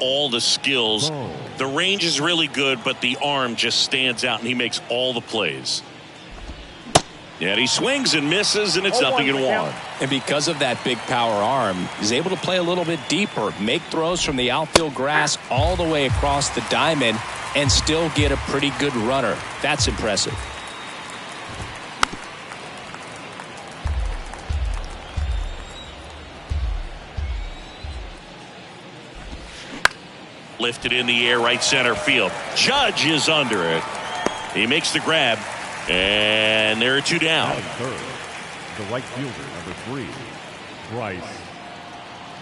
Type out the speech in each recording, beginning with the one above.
all the skills. The range is really good, but the arm just stands out, and he makes all the plays. Yeah, he swings and misses, and it's 0-1. And because of that big power arm, he's able to play a little bit deeper, make throws from the outfield grass all the way across the diamond, and still get a pretty good runner. That's impressive. Lifted in the air, right center field. Judge is under it. He makes the grab. And there are 2 down. Third, the right fielder, number 3, Bryce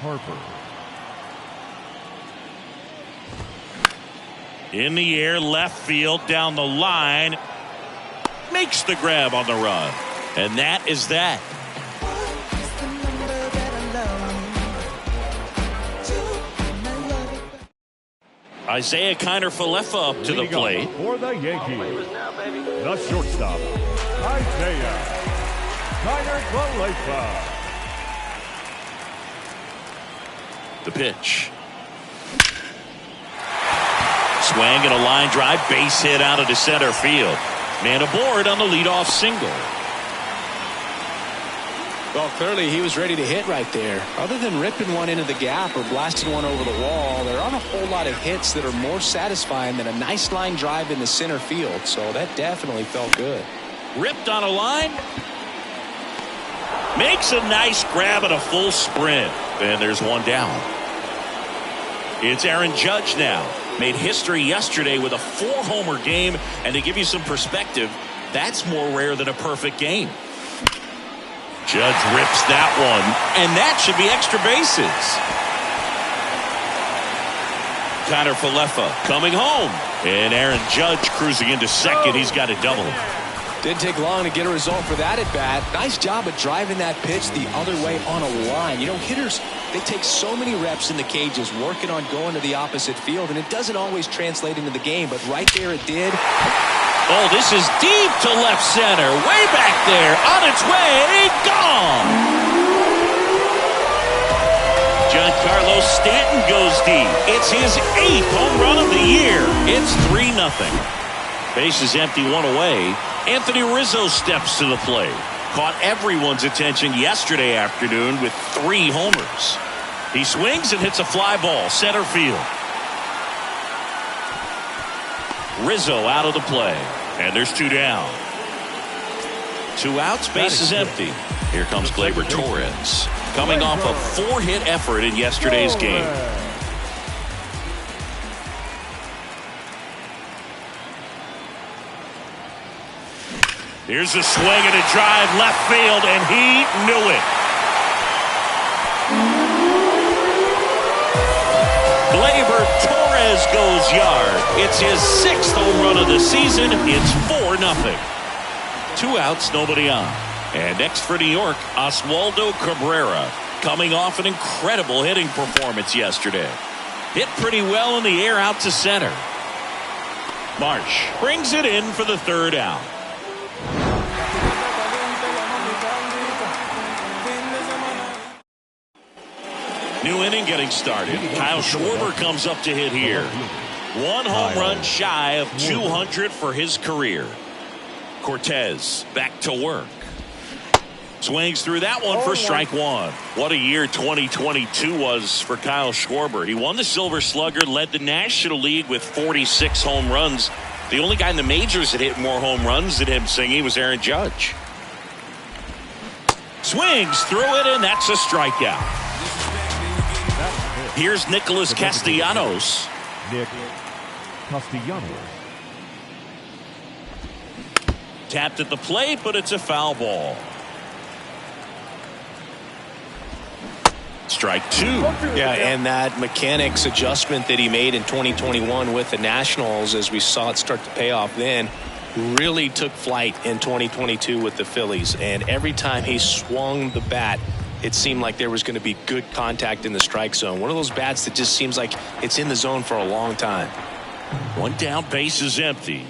Harper. In the air, left field, down the line. Makes the grab on the run. And that is that. Isaiah Kiner-Falefa up to the plate. For the Yankees, the shortstop, Isaiah Kiner-Falefa. The pitch. Swing and a line drive, base hit out into center field. Man aboard on the leadoff single. Well, clearly he was ready to hit right there. Other than ripping one into the gap or blasting one over the wall, there aren't a whole lot of hits that are more satisfying than a nice line drive in the center field. So that definitely felt good. Ripped on a line. Makes a nice grab at a full sprint. And there's 1 down. It's Aaron Judge now. Made history yesterday with a 4-homer game. And to give you some perspective, that's more rare than a perfect game. Judge rips that one, and that should be extra bases. Kiner-Falefa coming home, and Aaron Judge cruising into second. He's got a double. Didn't take long to get a result for that at bat. Nice job of driving that pitch the other way on a line. You know, hitters, they take so many reps in the cages working on going to the opposite field, and it doesn't always translate into the game, but right there it did. Oh, this is deep to left center. Way back there. On its way. Gone. Giancarlo Stanton goes deep. It's his 8th home run of the year. It's 3-0. Base is empty, 1 away. Anthony Rizzo steps to the plate. Caught everyone's attention yesterday afternoon with 3 homers. He swings and hits a fly ball. Center field. Rizzo out of the play. And there's 2 down. 2 outs, base is empty. Here comes Gleyber Torres, coming off a 4-hit effort in yesterday's game. Here's a swing and a drive left field, and he knew it. Gleyber Torres goes yard. It's his 6th home run of the season. It's 4-0. 2 outs, nobody on. And next for New York, Oswaldo Cabrera, coming off an incredible hitting performance yesterday. Hit pretty well in the air out to center. Marsh brings it in for the 3rd out. New inning getting started. Kyle Schwarber comes up to hit here. 1 home run shy of 200 for his career. Cortez back to work. Swings through that one for strike 1. What a year 2022 was for Kyle Schwarber. He won the Silver Slugger, led the National League with 46 home runs. The only guy in the majors that hit more home runs than him singing was Aaron Judge. Swings through it, and that's a strikeout. Here's Nicholas Castellanos. Nick Castellanos. Tapped at the plate, but it's a foul ball. Strike 2. Yeah, and that mechanics adjustment that he made in 2021 with the Nationals, as we saw it start to pay off then, really took flight in 2022 with the Phillies. And every time he swung the bat, it seemed like there was going to be good contact in the strike zone. One of those bats that just seems like it's in the zone for a long time. 1 down, base is empty.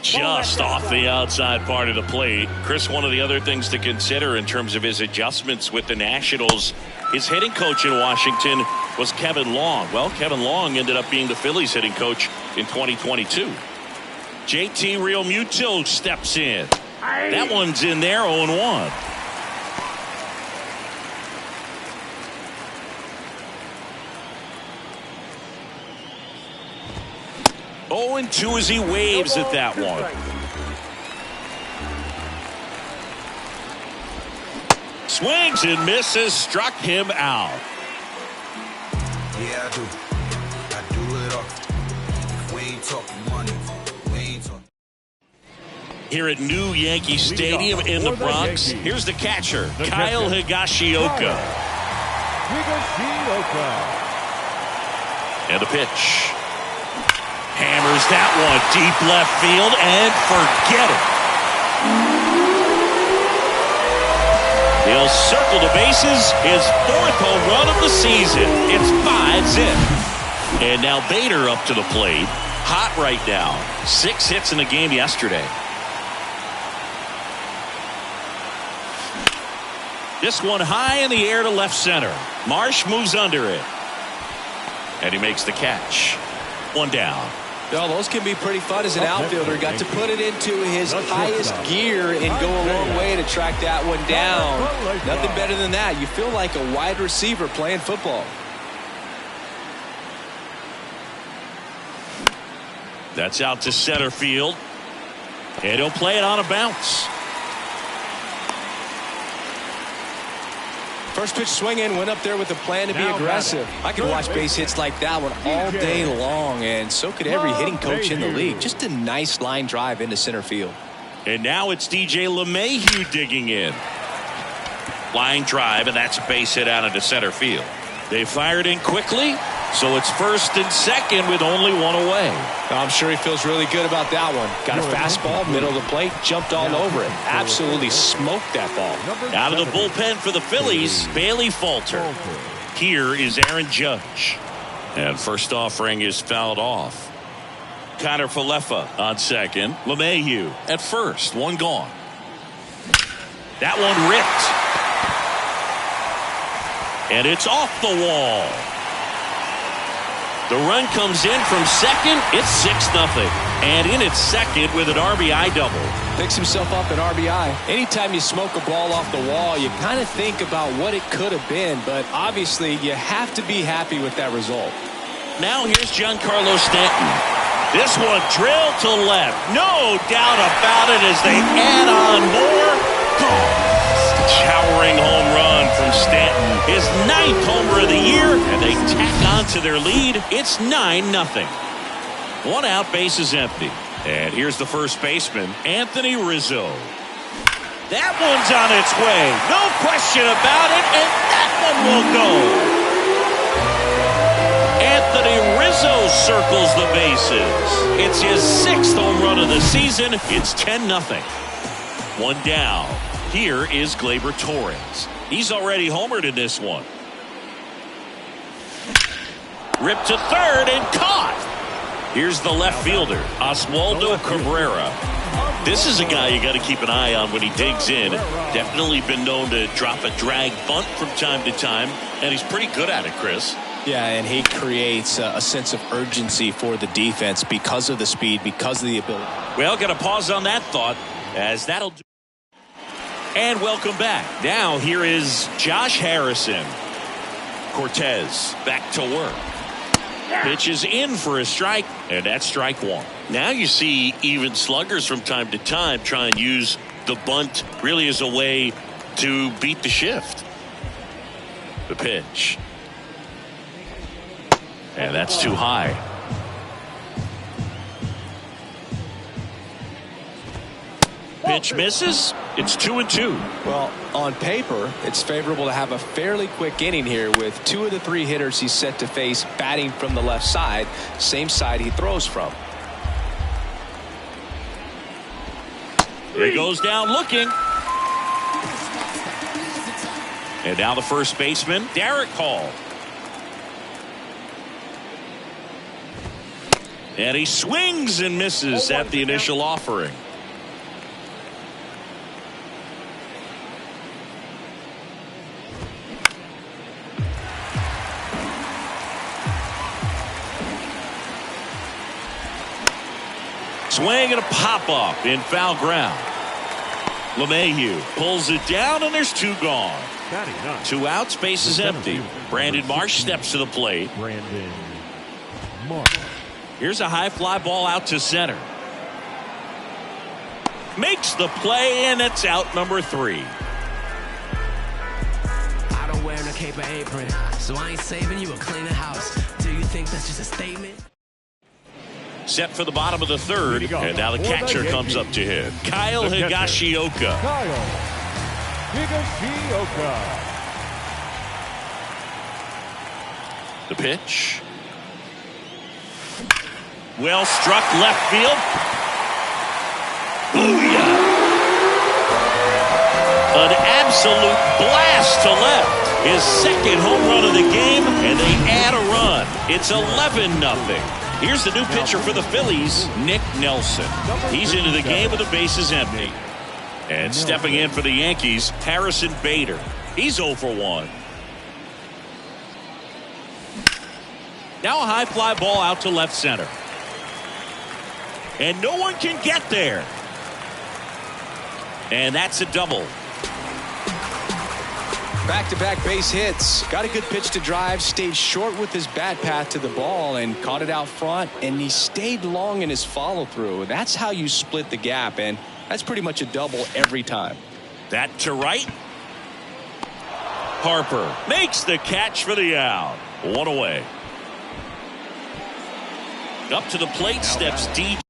Just off the outside part of the plate. Chris, one of the other things to consider in terms of his adjustments with the Nationals, his hitting coach in Washington was Kevin Long. Well, Kevin Long ended up being the Phillies hitting coach in 2022. JT Realmuto steps in. That one's in there, 0-1. Oh, and 2 as he waves at that one. Swings and misses, struck him out. Yeah, I do. I do it all. We ain't talking money. We ain't talking. Here at New Yankee Stadium in the Bronx, here's the catcher, Kyle Higashioka. And the pitch. Hammers that one deep left field and forget it. He'll circle the bases, his 4th home run of the season. It's 5-zip. And now Bader up to the plate. Hot right now. 6 hits in the game yesterday. This one high in the air to left center. Marsh moves under it. And he makes the catch. 1 down. Well, those can be pretty fun as an outfielder. Got to put it into his highest gear and go a long way to track that one down. Nothing better than that. You feel like a wide receiver playing football. That's out to center field. And he'll play it on a bounce. First pitch swinging, went up there with a plan to be aggressive. I could watch base hits like that one all day long, and so could every hitting coach in the league. Just a nice line drive into center field. And now it's DJ LeMahieu digging in. Line drive, and that's a base hit out into center field. They fired in quickly, so it's 1st and 2nd with only 1 away. I'm sure he feels really good about that one. Got a fastball, middle of the plate, jumped all over it. Absolutely smoked that ball. Out of the bullpen for the Phillies, Bailey Falter. Here is Aaron Judge. And first offering is fouled off. Connor Falefa on second. LeMahieu at first. 1 gone. That one ripped. And it's off the wall. The run comes in from second. It's 6-0. And in its second with an RBI double. Picks himself up an RBI. Anytime you smoke a ball off the wall, you kind of think about what it could have been. But obviously, you have to be happy with that result. Now here's Giancarlo Stanton. This one drilled to left. No doubt about it as they add on more. Towering home run from Stanton. His 9th homer of the year, and they tack on to their lead. It's 9-0. 1 out, base is empty. And here's the first baseman, Anthony Rizzo. That one's on its way. No question about it, and that one will go. Anthony Rizzo circles the bases. It's his 6th home run of the season. It's 10-0. 1 down. Here is Gleyber Torres. He's already homered in this one. Ripped to third and caught. Here's the left fielder, Oswaldo Cabrera. This is a guy you got to keep an eye on when he digs in. Definitely been known to drop a drag bunt from time to time, and he's pretty good at it, Chris. Yeah, and he creates a sense of urgency for the defense because of the speed, because of the ability. Well, got to pause on that thought, as that'll do. And welcome back. Now here is Josh Harrison. Cortez back to work. Pitches in for a strike, and that's strike 1. Now you see even sluggers from time to time try and use the bunt really as a way to beat the shift. The pitch. And that's too high. Pitch misses. It's 2-2. Well, on paper, it's favorable to have a fairly quick inning here with 2 of the 3 hitters he's set to face batting from the left side, same side he throws from. He goes down looking. And now the first baseman, Derek Hall. And he swings and misses at the initial offering. Swing and a pop-up in foul ground. LeMahieu pulls it down, and there's two gone. 2 outs, base is empty. Brandon Marsh steps to the plate. Brandon Marsh. Here's a high fly ball out to center. Makes the play, and it's out number 3. I don't wear no cape or apron, so I ain't saving you a cleaner house. Do you think that's just a statement? Set for the bottom of the 3rd, and now the catcher comes up to hit. Kyle Higashioka. Kyle Higashioka. The pitch. Well struck left field. Booyah! An absolute blast to left. His 2nd home run of the game, and they add a run. It's 11-0. Here's the new pitcher for the Phillies, Nick Nelson. He's into the game with the bases empty. And stepping in for the Yankees, Harrison Bader. He's 0 for 1. Now a high fly ball out to left center. And no one can get there. And that's a double. Back-to-back base hits. Got a good pitch to drive. Stayed short with his bat path to the ball and caught it out front. And he stayed long in his follow-through. That's how you split the gap. And that's pretty much a double every time. That to right. Harper makes the catch for the out. 1 away. Up to the plate steps DJ.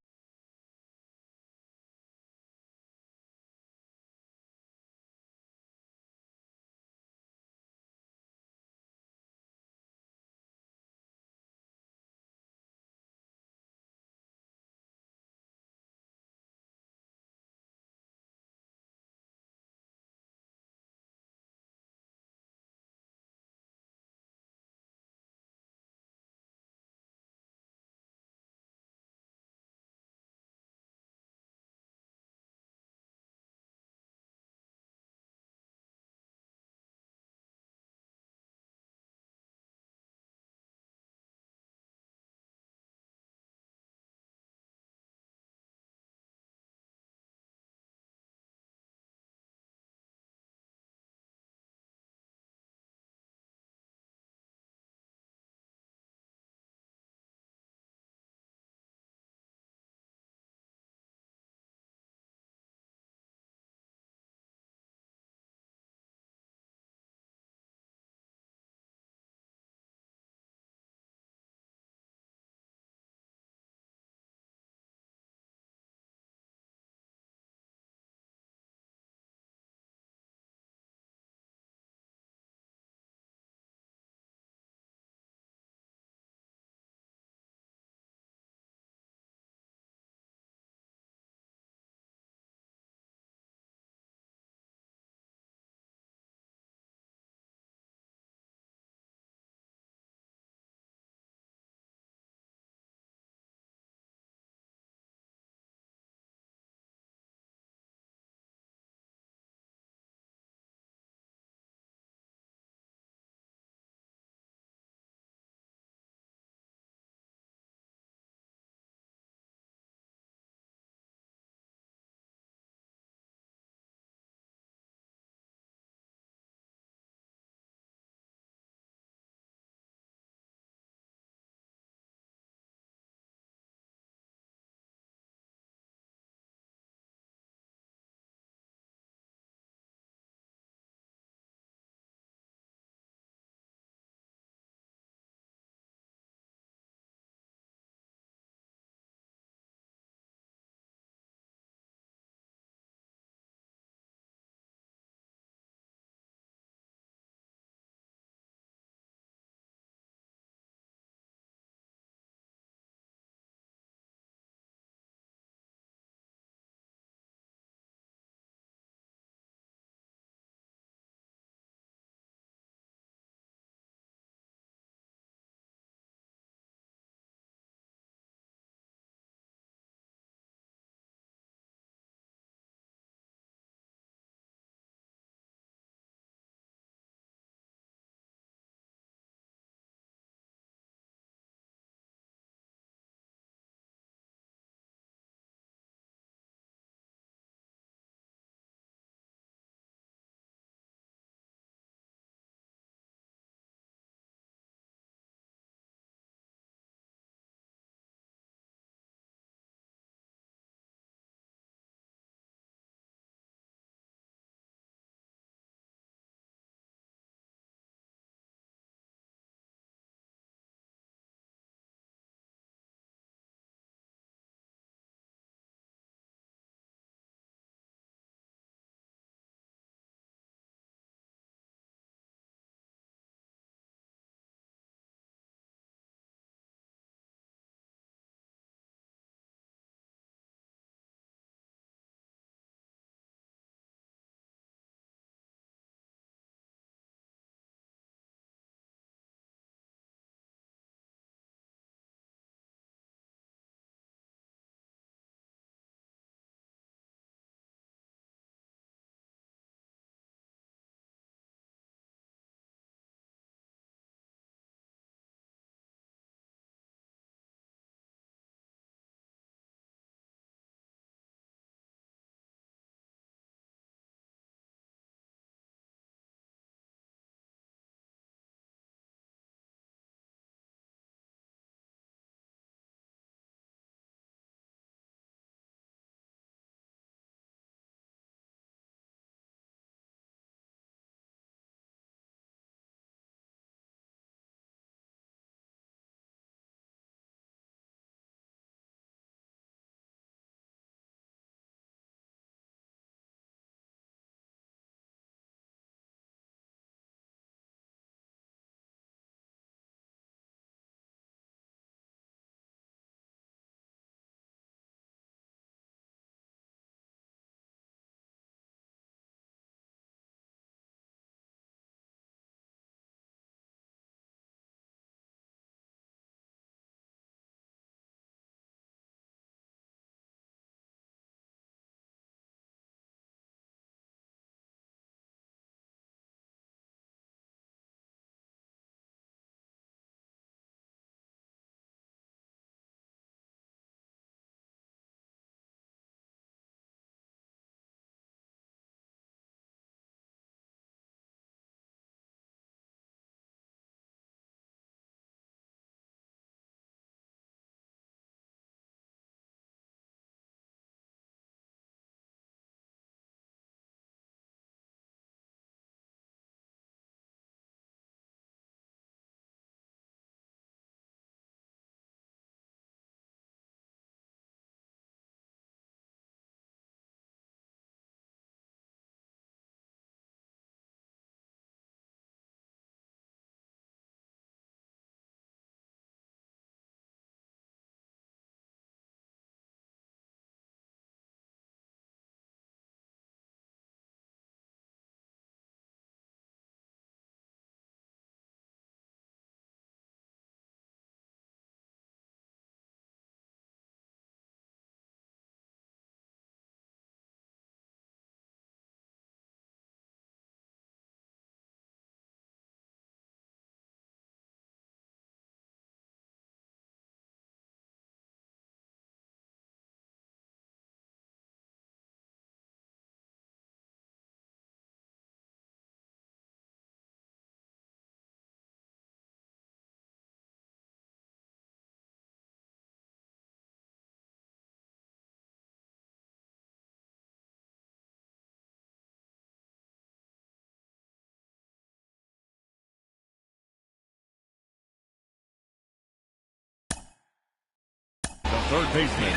third baseman,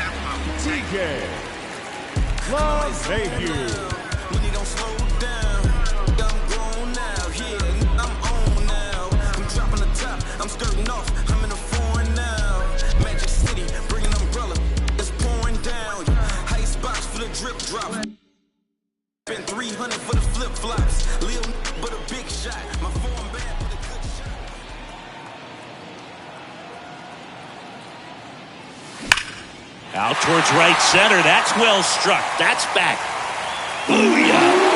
DJ LeMahieu. Money don't slow down. I'm grown now. Yeah, I'm on now. I'm dropping the top. I'm skirting off. I'm in a foreign now. Magic City, bring an umbrella. It's pouring down. Ice box for the drip drop. Spent 300 for the flip flops. Lil but a big shot. My form bad with a good shot. Out towards right center. That's well struck. That's back. Booyah!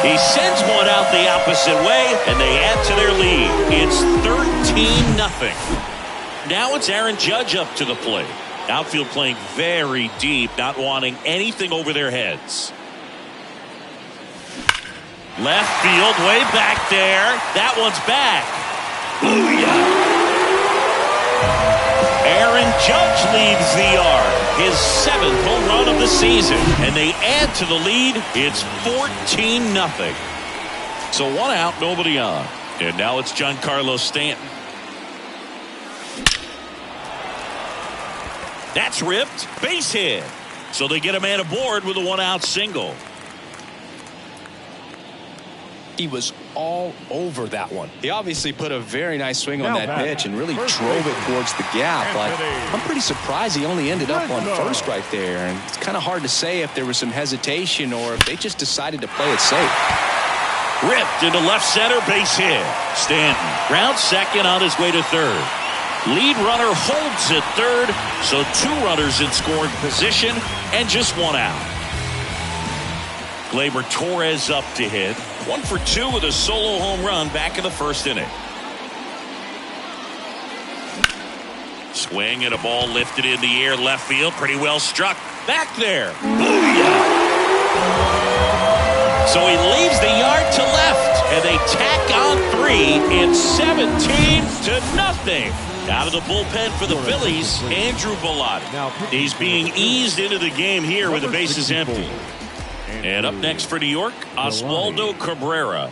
He sends one out the opposite way, and they add to their lead. It's 13-0. Now it's Aaron Judge up to the plate. Outfield playing very deep, not wanting anything over their heads. Left field, way back there. That one's back. Booyah! Aaron Judge leads the yard, his 7th home run of the season, and they add to the lead. It's 14-0. So 1 out, nobody on. And now it's Giancarlo Stanton. That's ripped, base hit. So they get a man aboard with a 1-out single. He was all over that one. He obviously put a very nice swing on that pitch and really drove it towards the gap. But I'm pretty surprised he only ended up on first right there. And it's kind of hard to say if there was some hesitation or if they just decided to play it safe. Ripped into left center, base hit. Stanton grounds second on his way to third. Lead runner holds at third, so 2 runners in scoring position and just 1 out. Gleyber Torres up to hit. 1 for 2 with a solo home run back in the first inning. Swing and a ball lifted in the air, left field, pretty well struck. Back there. Booyah! So he leaves the yard to left, and they tack on 3. It's 17-0. Out of the bullpen for the Phillies, Andrew Bellotti. He's being eased into the game here with the bases empty. And up next for New York, Oswaldo Cabrera.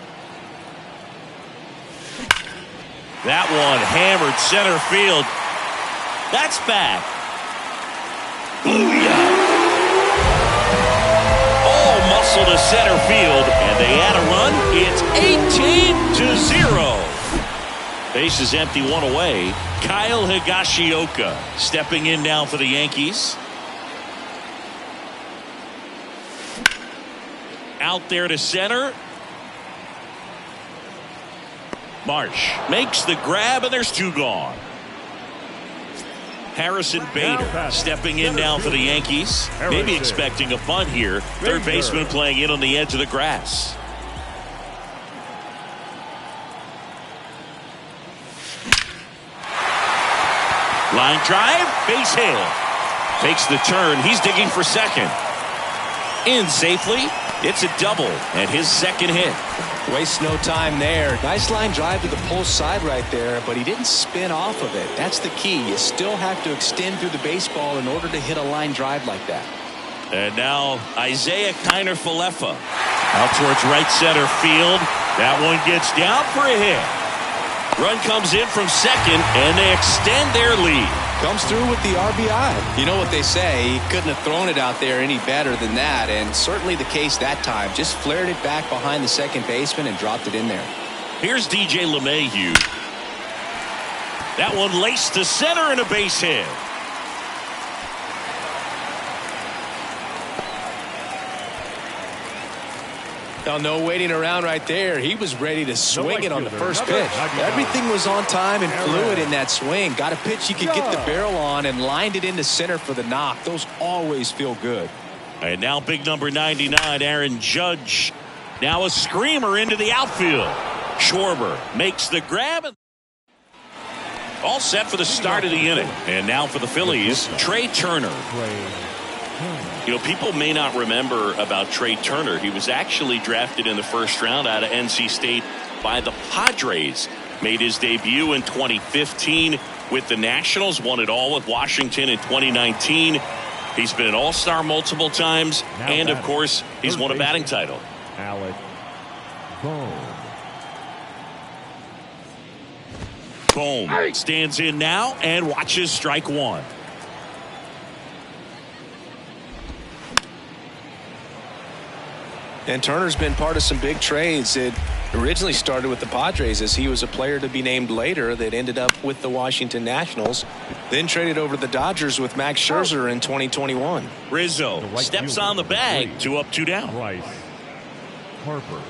That one hammered center field. That's back. Booyah! All muscle to center field, and they add a run. It's 18-0. Bases empty, 1 away. Kyle Higashioka stepping in now for the Yankees. Out there to center. Marsh makes the grab, and there's 2 gone. Harrison Bader stepping in now for the Yankees. Maybe expecting a bunt here. Third baseman playing in on the edge of the grass. Line drive, base hit. Takes the turn. He's digging for second. In safely. It's a double and his second hit. Wastes no time there. Nice line drive to the pull side right there, but he didn't spin off of it. That's the key. You still have to extend through the baseball in order to hit a line drive like that. And now Isaiah Kiner-Falefa out towards right center field. That one gets down for a hit. Run comes in from second, and they extend their lead. Comes through with the RBI. You know what they say, he couldn't have thrown it out there any better than that, and certainly the case that time. Just flared it back behind the second baseman and dropped it in there. Here's DJ LeMahieu. That one laced to center and a base hit. Now, no waiting around right there. He was ready to swing it on the first pitch. Everything was on time and fluid in that swing. Got a pitch you could get the barrel on and lined it into center for the knock. Those always feel good. And now big number 99, Aaron Judge. Now a screamer into the outfield. Schwarber makes the grab. All set for the start of the inning. And now for the Phillies, Trey Turner. You know, people may not remember about Trey Turner. He was actually drafted in the first round out of NC State by the Padres. Made his debut in 2015 with the Nationals. Won it all with Washington in 2019. He's been an all-star multiple times. And, of course, he's won a batting title. Alec Bohm. Bohm stands in now and watches strike one. And Turner's been part of some big trades. It originally started with the Padres as he was a player to be named later that ended up with the Washington Nationals. Then traded over to the Dodgers with Max Scherzer in 2021. Rizzo steps on the bag. 2 up, 2 down. Bryce Harper.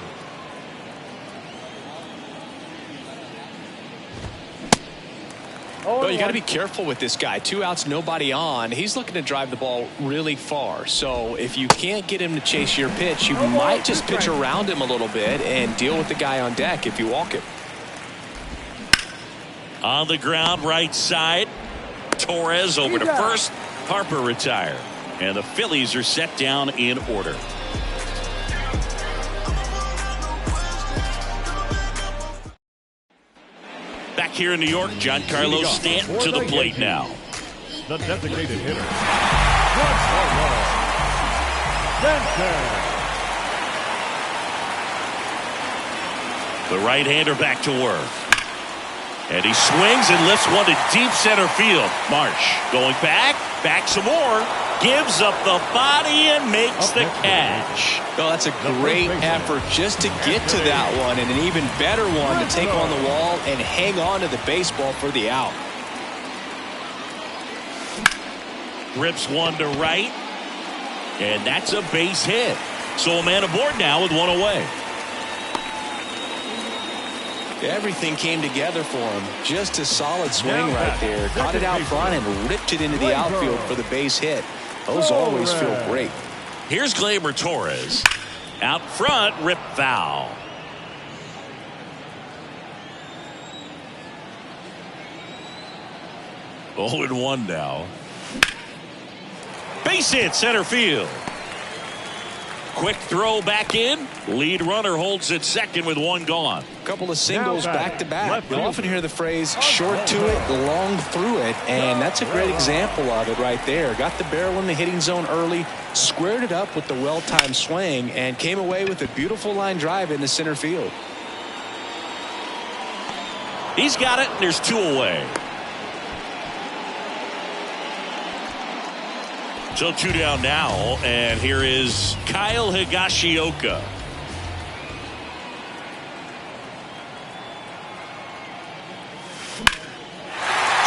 Well, you got to be careful with this guy. 2 outs, nobody on. He's looking to drive the ball really far. So if you can't get him to chase your pitch, you might just pitch around him a little bit and deal with the guy on deck if you walk it. On the ground, right side. Torres over to first. Harper retired. And the Phillies are set down in order. Back here in New York, Giancarlo Stanton to the plate now. The designated hitter. Giancarlo Stanton. The right-hander back to work. And he swings and lifts one to deep center field. Marsh going back some more. Gives up the body and makes the catch. Well, that's a great effort just to get to that one, and an even better one to take on the wall and hang on to the baseball for the out. Rips one to right. And that's a base hit. So a man aboard now with one away. Everything came together for him. Just a solid swing right there. Caught it out front and ripped it into the outfield for the base hit. Those always feel great. Here's Gleyber Torres. Out front, rip foul. Oh, and 1 now. Base hit, center field. Quick throw back in. Lead runner holds at second with 1 gone. Couple of singles back to back. You'll often hear the phrase short to it, long through it, and that's a great example of it right there. Got the barrel in the hitting zone early, squared it up with the well-timed swing, and came away with a beautiful line drive into center field. He's got it, and there's 2 away. So 2 down now, and here is Kyle Higashioka.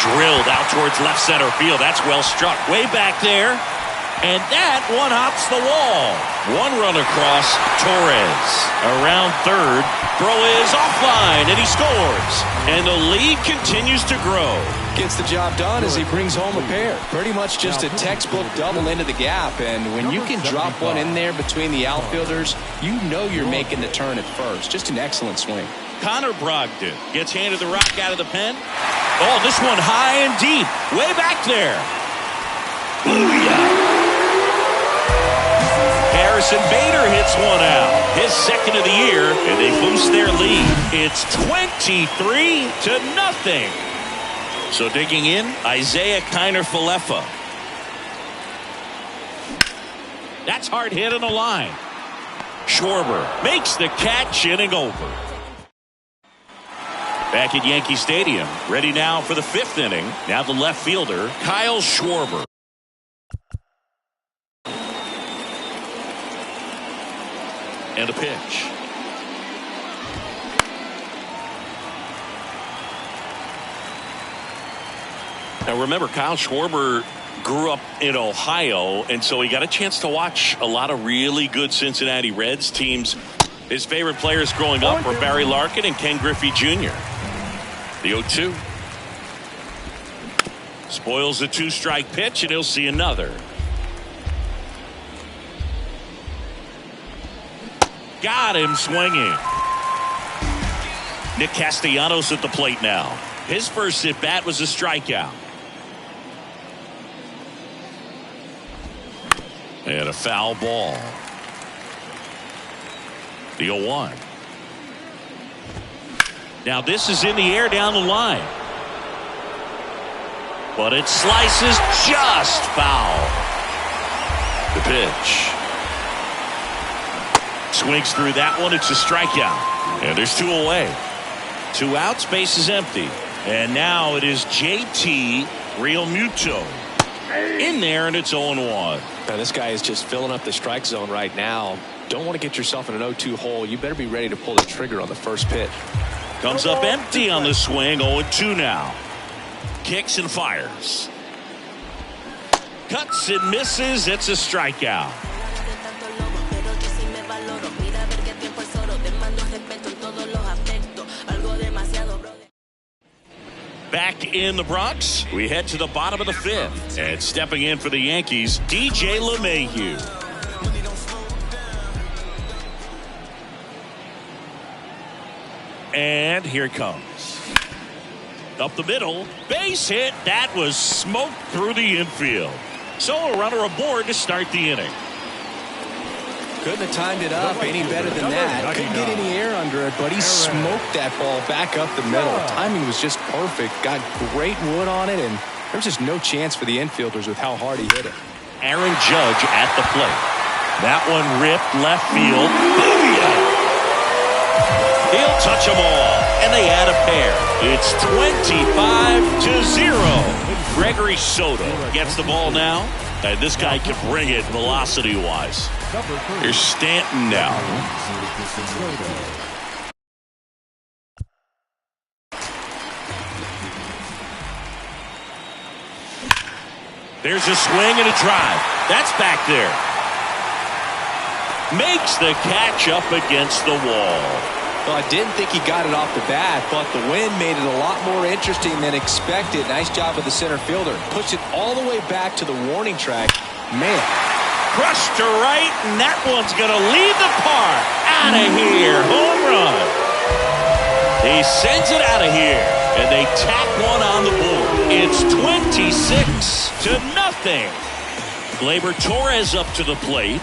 Drilled out towards left center field. That's well struck. Way back there. And that one hops the wall. 1 run across. Torres around third. Throw is offline, and he scores. And the lead continues to grow. Gets the job done as he brings home a pair. Pretty much just a textbook double into the gap. And when you can drop one in there between the outfielders, you know you're making the turn at first. Just an excellent swing. Connor Brogdon gets handed the rock out of the pen. Oh, this one high and deep. Way back there. Booyah. Harrison Bader hits one out. His second of the year, and they boost their lead. It's 23-0. So digging in, Isaiah Kiner-Falefa. That's hard hit on the line. Schwarber makes the catch, inning over. Back at Yankee Stadium, ready now for the 5th inning. Now the left fielder, Kyle Schwarber. And a pitch. Now remember, Kyle Schwarber grew up in Ohio, and so he got a chance to watch a lot of really good Cincinnati Reds teams. His favorite players growing up were Barry Larkin and Ken Griffey Jr. The 0-2. Spoils the 2-strike pitch, and he'll see another. Got him swinging. Nick Castellanos at the plate now. His first at bat was a strikeout. And a foul ball. The 0-1. Now this is in the air down the line. But it slices just foul. The pitch. Swings through that one. It's a strikeout. And there's 2 away. 2 outs. Base is empty. And now it is JT Realmuto in there, and it's 0-1. Now this guy is just filling up the strike zone right now. Don't want to get yourself in an 0-2 hole. You better be ready to pull the trigger on the first pitch. Comes up empty on the swing. 0-2 now. Kicks and fires. Cuts and misses. It's a strikeout. Back in the Bronx, we head to the bottom of the fifth. And stepping in for the Yankees, DJ LeMahieu. And here it comes. Up the middle, base hit. That was smoked through the infield. So a runner aboard to start the inning. Couldn't have timed it up any better than that. Couldn't get any air under it, but he smoked that ball back up the middle. Timing was just perfect. Got great wood on it, and there's just no chance for the infielders with how hard he hit it. Aaron Judge at the plate. That one ripped left field. Booyah! He'll touch them all, and they add a pair. It's 25-0. Gregory Soto gets the ball now, and this guy can bring it velocity-wise. Here's Stanton now. There's a swing and a drive. That's back there. Makes the catch up against the wall. Well, I didn't think he got it off the bat, but the wind made it a lot more interesting than expected. Nice job of the center fielder. Pushed it all the way back to the warning track. Man. Crushed to right, and that one's going to leave the park. Out of here. Home run. He sends it out of here, and they tack one on the board. It's 26-0. Gleyber Torres up to the plate.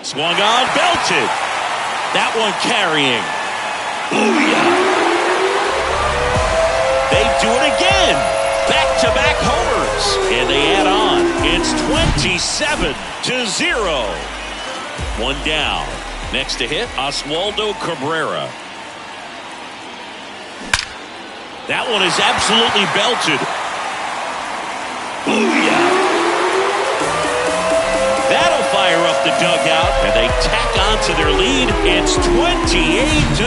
Swung on, belted. That one carrying. Booyah! They do it again. Back-to-back homers. And they add on. It's 27-0. One down. Next to hit, Oswaldo Cabrera. That one is absolutely belted. Booyah! That'll fire up the dugout, and they tack on to their lead. It's 28-0.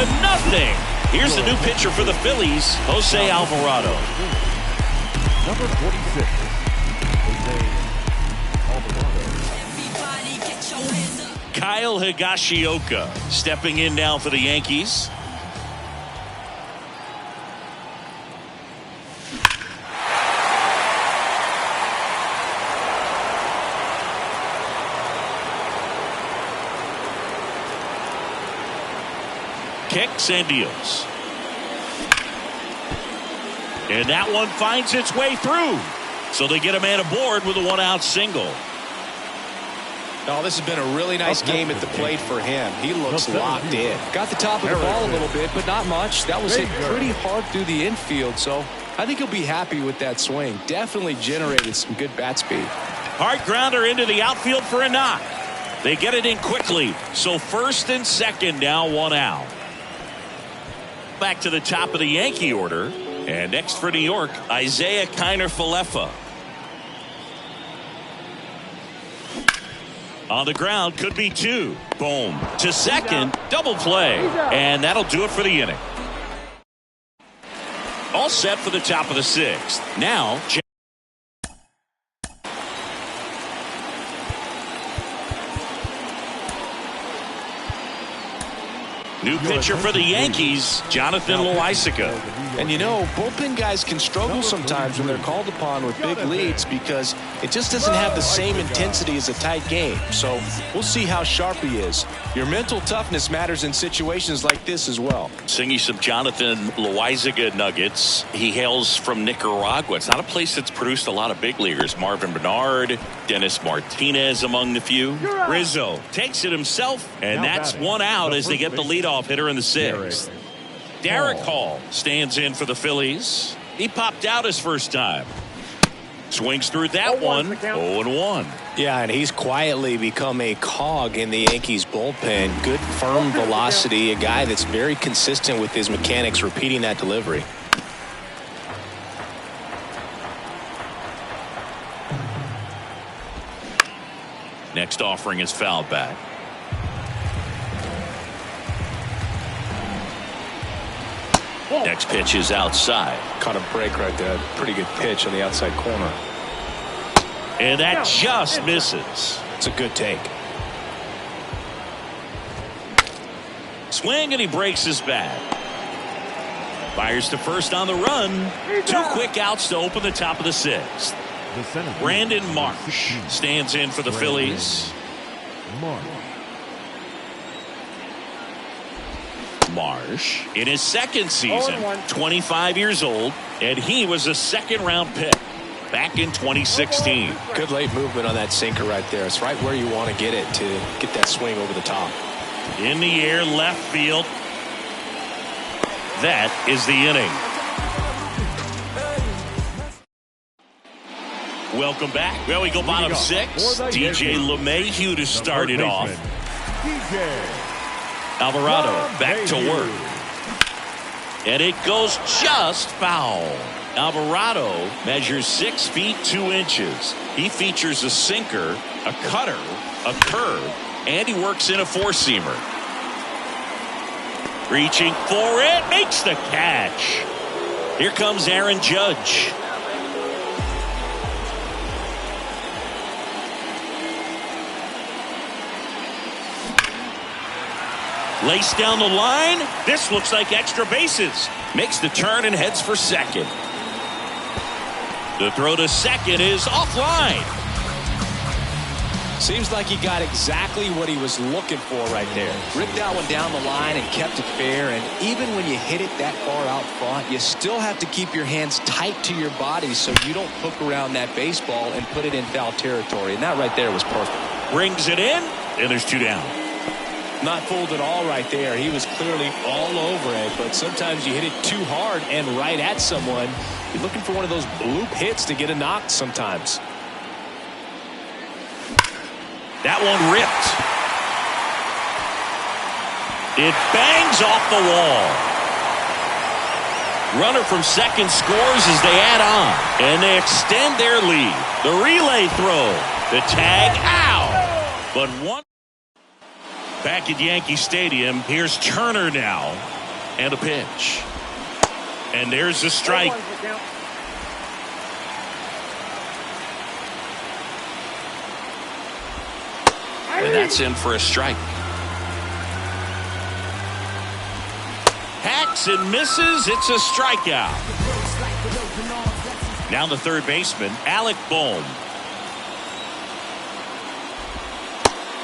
Here's the new pitcher for the Phillies, Jose Alvarado. Number 46, Jose Alvarado. Kyle Higashioka stepping in now for the Yankees. Kicks and deals. And that one finds its way through. So they get a man aboard with a one-out single. Oh, this has been a really nice game at the plate for him. He looks locked in. Got the top of the ball a little bit, but not much. That was hit pretty hard through the infield, so I think he'll be happy with that swing. Definitely generated some good bat speed. Hard grounder into the outfield for a knock. They get it in quickly. So first and second now, one out. Back to the top of the Yankee order. And next for New York, Isaiah Kiner-Falefa. On the ground, could be two. Boom. To second, double play. And that'll do it for the inning. All set for the top of the sixth. Now, new pitcher for the Yankees, Jonathan Loaisiga. And you know, bullpen guys can struggle sometimes when they're called upon with big leads because it just doesn't have the same intensity as a tight game. So we'll see how sharp he is. Your mental toughness matters in situations like this as well. Singing some Jonathan Loaisiga nuggets. He hails from Nicaragua. It's not a place that's produced a lot of big leaguers. Marvin Bernard, Dennis Martinez among the few. Rizzo takes it himself, and that's one out as they get the leadoff hitter in the sixth. Derek Hall stands in for the Phillies. He popped out his first time. Swings through that one. 0-1. Yeah, and he's quietly become a cog in the Yankees bullpen. Good firm velocity, a guy that's very consistent with his mechanics, repeating that delivery. Next offering is fouled back. Next pitch is outside. Caught a break right there. Pretty good pitch on the outside corner. And that just misses. It's a good take. Swing, and he breaks his bat. Fires to first on the run. 2 quick outs to open the top of the 6th. Brandon Marsh stands in for the Phillies. Marsh in his second season, 25 years old, and he was a second-round pick back in 2016. Good late movement on that sinker right there. It's right where you want to get it to get that swing over the top. In the air, left field. That is the inning. Welcome back. Well, we go bottom 6. DJ LeMahieu to start it off. Alvarado back to work. And it goes just foul. Alvarado measures 6 feet 2 inches. He features a sinker, a cutter, a curve, and he works in a 4-seamer. Reaching for it, makes the catch. Here comes Aaron Judge. Laced down the line. This looks like extra bases. Makes the turn and heads for second. The throw to second is offline. Seems like he got exactly what he was looking for right there. Ripped that one down the line and kept it fair. And even when you hit it that far out front, you still have to keep your hands tight to your body so you don't hook around that baseball and put it in foul territory. And that right there was perfect. Brings it in, and there's 2 down. Not fooled at all right there. He was clearly all over it, but sometimes you hit it too hard and right at someone. You're looking for one of those bloop hits to get a knock sometimes. That one ripped. It bangs off the wall. Runner from second scores as they add on, and they extend their lead. The relay throw. The tag out. But one. Back at Yankee Stadium, here's Turner now, and a pitch. And there's a strike. And that's in for a strike. Hacks and misses. It's a strikeout. Now the third baseman, Alec Bohm.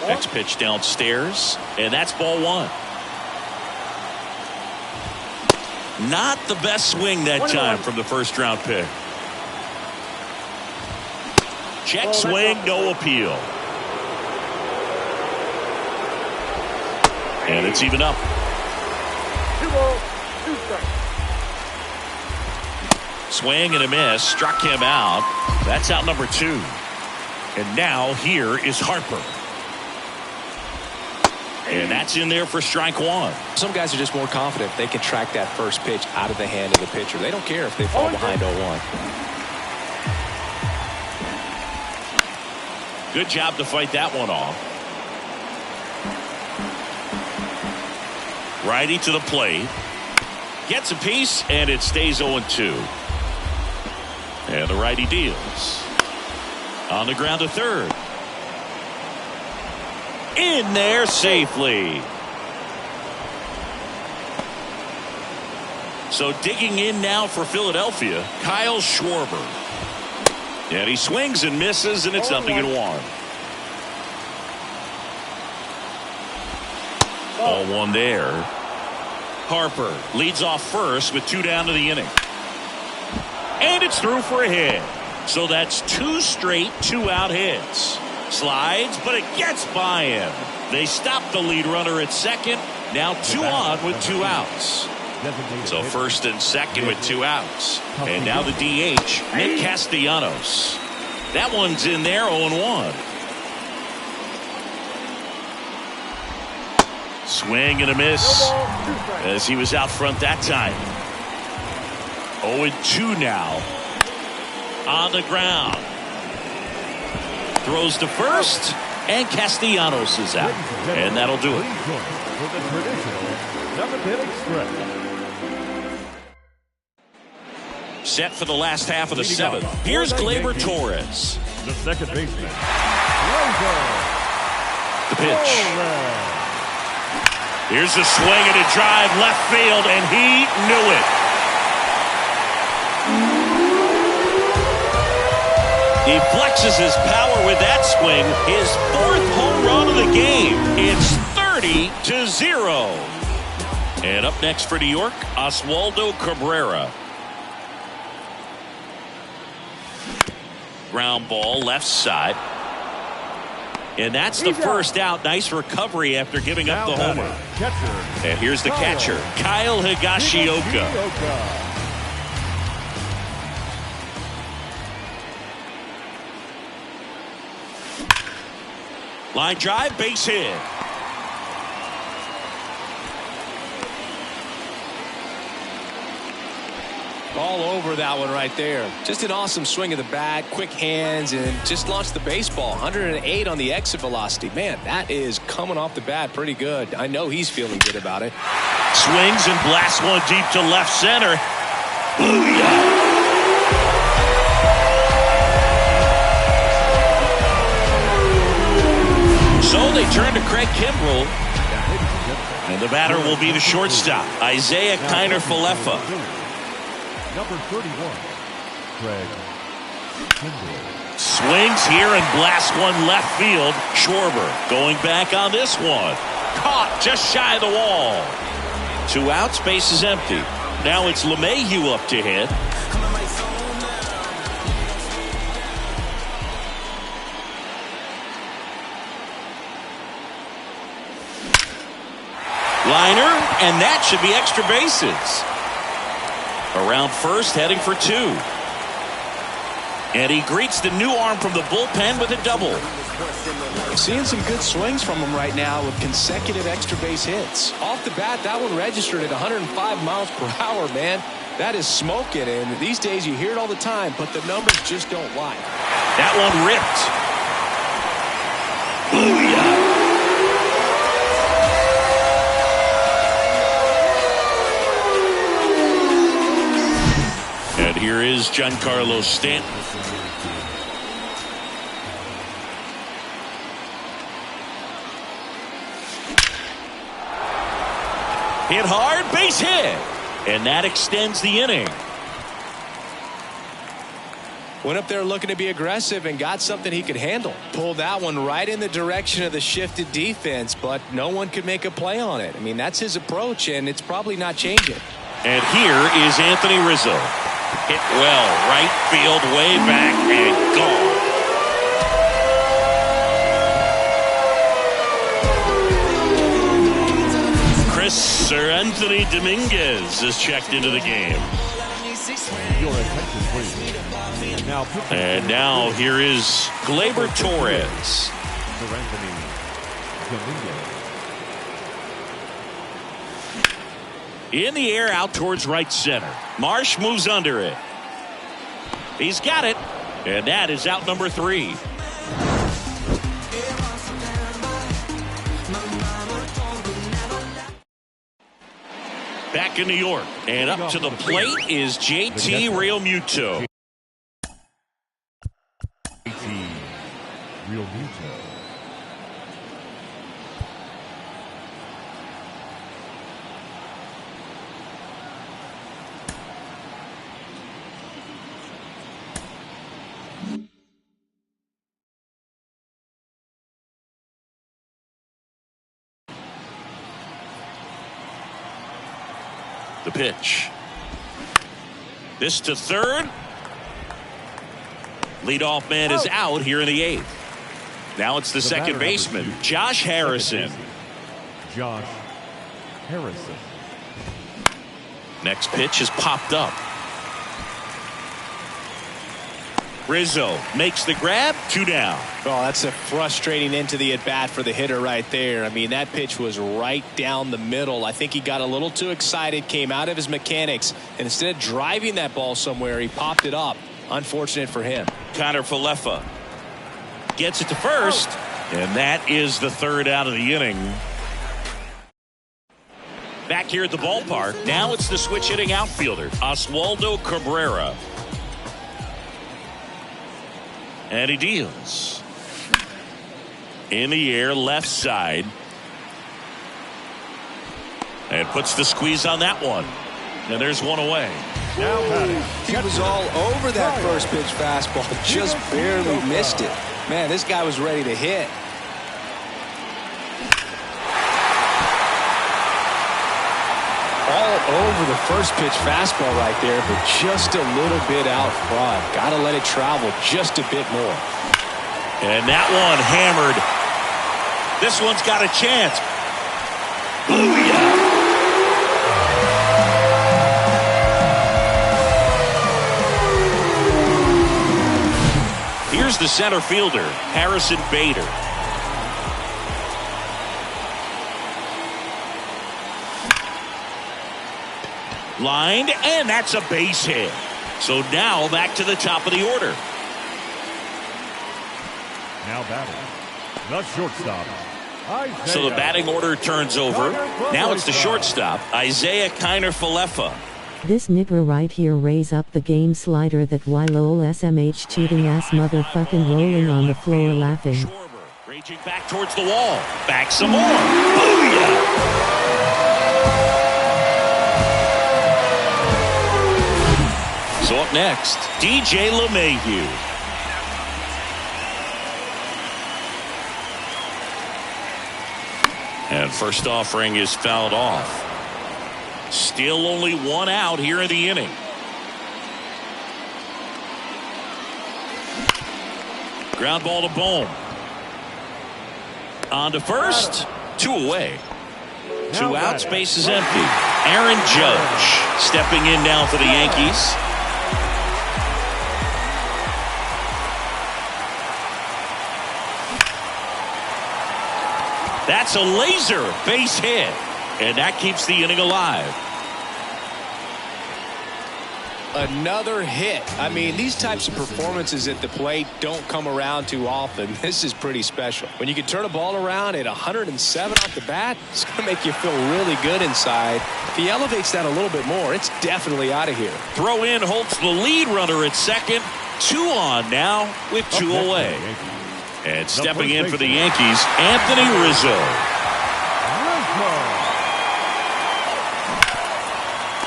Next pitch downstairs, and that's ball 1. Not the best swing that time from the first-round pick. Check swing, no appeal. And it's even up. 2 balls, 2 strikes. Swing and a miss, struck him out. That's out number 2. And now here is Harper. And that's in there for strike 1. Some guys are just more confident they can track that first pitch out of the hand of the pitcher. They don't care if they fall behind 0-1. Good job to fight that one off. Righty to the plate. Gets a piece, and it stays 0-2. And the righty deals. On the ground to third. In there safely. So digging in now for Philadelphia, Kyle Schwarber. And he swings and misses, and it's 0-1. 0-1 there. Harper leads off first with 2 down to the inning. And it's through for a hit. So that's 2 straight 2-out hits. Slides, but it gets by him. They stop the lead runner at second. Now 2 on with 2 outs. Designated So hitter. first and second with 2 outs. And now the DH, Nick Castellanos. That one's in there, 0-1. Swing and a miss as he was out front that time. 0-2 now. On the ground. Throws to first, and Castellanos is out. And that'll do it. Please join us for the traditional 7th-inning stretch. Set for the last half of the 7th. Here's Gleyber Torres. The second baseman, Gleyber The pitch. Torres. Here's a swing and a drive left field, and he knew it. He flexes his power with that swing. His 4th home run of the game. It's 30-0. And up next for New York, Oswaldo Cabrera. Ground ball left side. And that's the first out. Nice recovery after giving up the homer. Catcher. And here's the catcher, Kyle Higashioka. Line drive, base hit. All over that one right there. Just an awesome swing of the bat, quick hands, and just launched the baseball. 108 on the exit velocity. Man, that is coming off the bat pretty good. I know he's feeling good about it. Swings and blasts one deep to left center. Booyah! So they turn to Craig Kimbrell. And the batter will be the shortstop, Isaiah Kiner-Falefa. Number 31, Craig Kimbrell. Swings here and blasts one left field. Schwarber going back on this one. Caught just shy of the wall. 2 outs, base is empty. Now it's LeMahieu up to hit. Liner, and that should be extra bases. Around first, heading for 2. And he greets the new arm from the bullpen with a double. Seeing some good swings from him right now with consecutive extra base hits. Off the bat, that one registered at 105 miles per hour, man. That is smoking, and these days you hear it all the time, but the numbers just don't lie. That one ripped. Booyah! And here is Giancarlo Stanton. Hit hard, base hit. And that extends the inning. Went up there looking to be aggressive and got something he could handle. Pulled that one right in the direction of the shifted defense, but no one could make a play on it. I mean, that's his approach, and it's probably not changing. And here is Anthony Rizzo. Hit well, right field, way back, and gone. Sir Anthony Dominguez is checked into the game. Your attention, please. And now here is Gleyber Torres. Sir Anthony Dominguez. In the air, out towards right center. Marsh moves under it. He's got it. And that is out number 3. Back in New York, and up to the plate is JT Realmuto. JT Realmuto. The pitch. This to third. Leadoff man is out here in the 8th. Now it's the second baseman, Josh Harrison. Josh Harrison. Next pitch is popped up. Rizzo makes the grab. 2 down. Oh, that's a frustrating into the at bat for the hitter right there. I mean, that pitch was right down the middle. I think he got a little too excited, came out of his mechanics, and instead of driving that ball somewhere, he popped it up. Unfortunate for him. Kiner-Falefa gets it to first, and that is the 3rd out of the inning. Back here at the ballpark, now it's the switch hitting outfielder, Oswaldo Cabrera. And he deals. In the air, left side. And puts the squeeze on that one. And there's one away. Now batting. He was all over that first pitch fastball, just barely missed it. Man, this guy was ready to hit. All over the first pitch fastball right there, but just a little bit out front. Got to let it travel just a bit more. And that one hammered. This one's got a chance. Booyah! Here's the center fielder, Harrison Bader. Lined, and that's a base hit. So now back to the top of the order. Now batting. The shortstop. So the batting order turns over. Now it's the shortstop, Isaiah Kiner-Falefa. This nigger right here raise up the game slider that lol SMH cheating ass motherfucking rolling on the floor laughing. Schwarber raging back towards the wall. Back some more. Booyah! So up next, DJ LeMahieu. And first offering is fouled off. Still only 1 out here in the inning. Ground ball to Bohm. On to first. 2 away. 2 outs, base is empty. Aaron Judge stepping in now for the Yankees. That's a laser base hit, and that keeps the inning alive. Another hit. I mean, these types of performances at the plate don't come around too often. This is pretty special. When you can turn a ball around at 107 off the bat, it's going to make you feel really good inside. If he elevates that a little bit more, it's definitely out of here. Throw in Holtz, the lead runner at second. 2 on now with 2 away. And stepping in for the Yankees, Anthony Rizzo.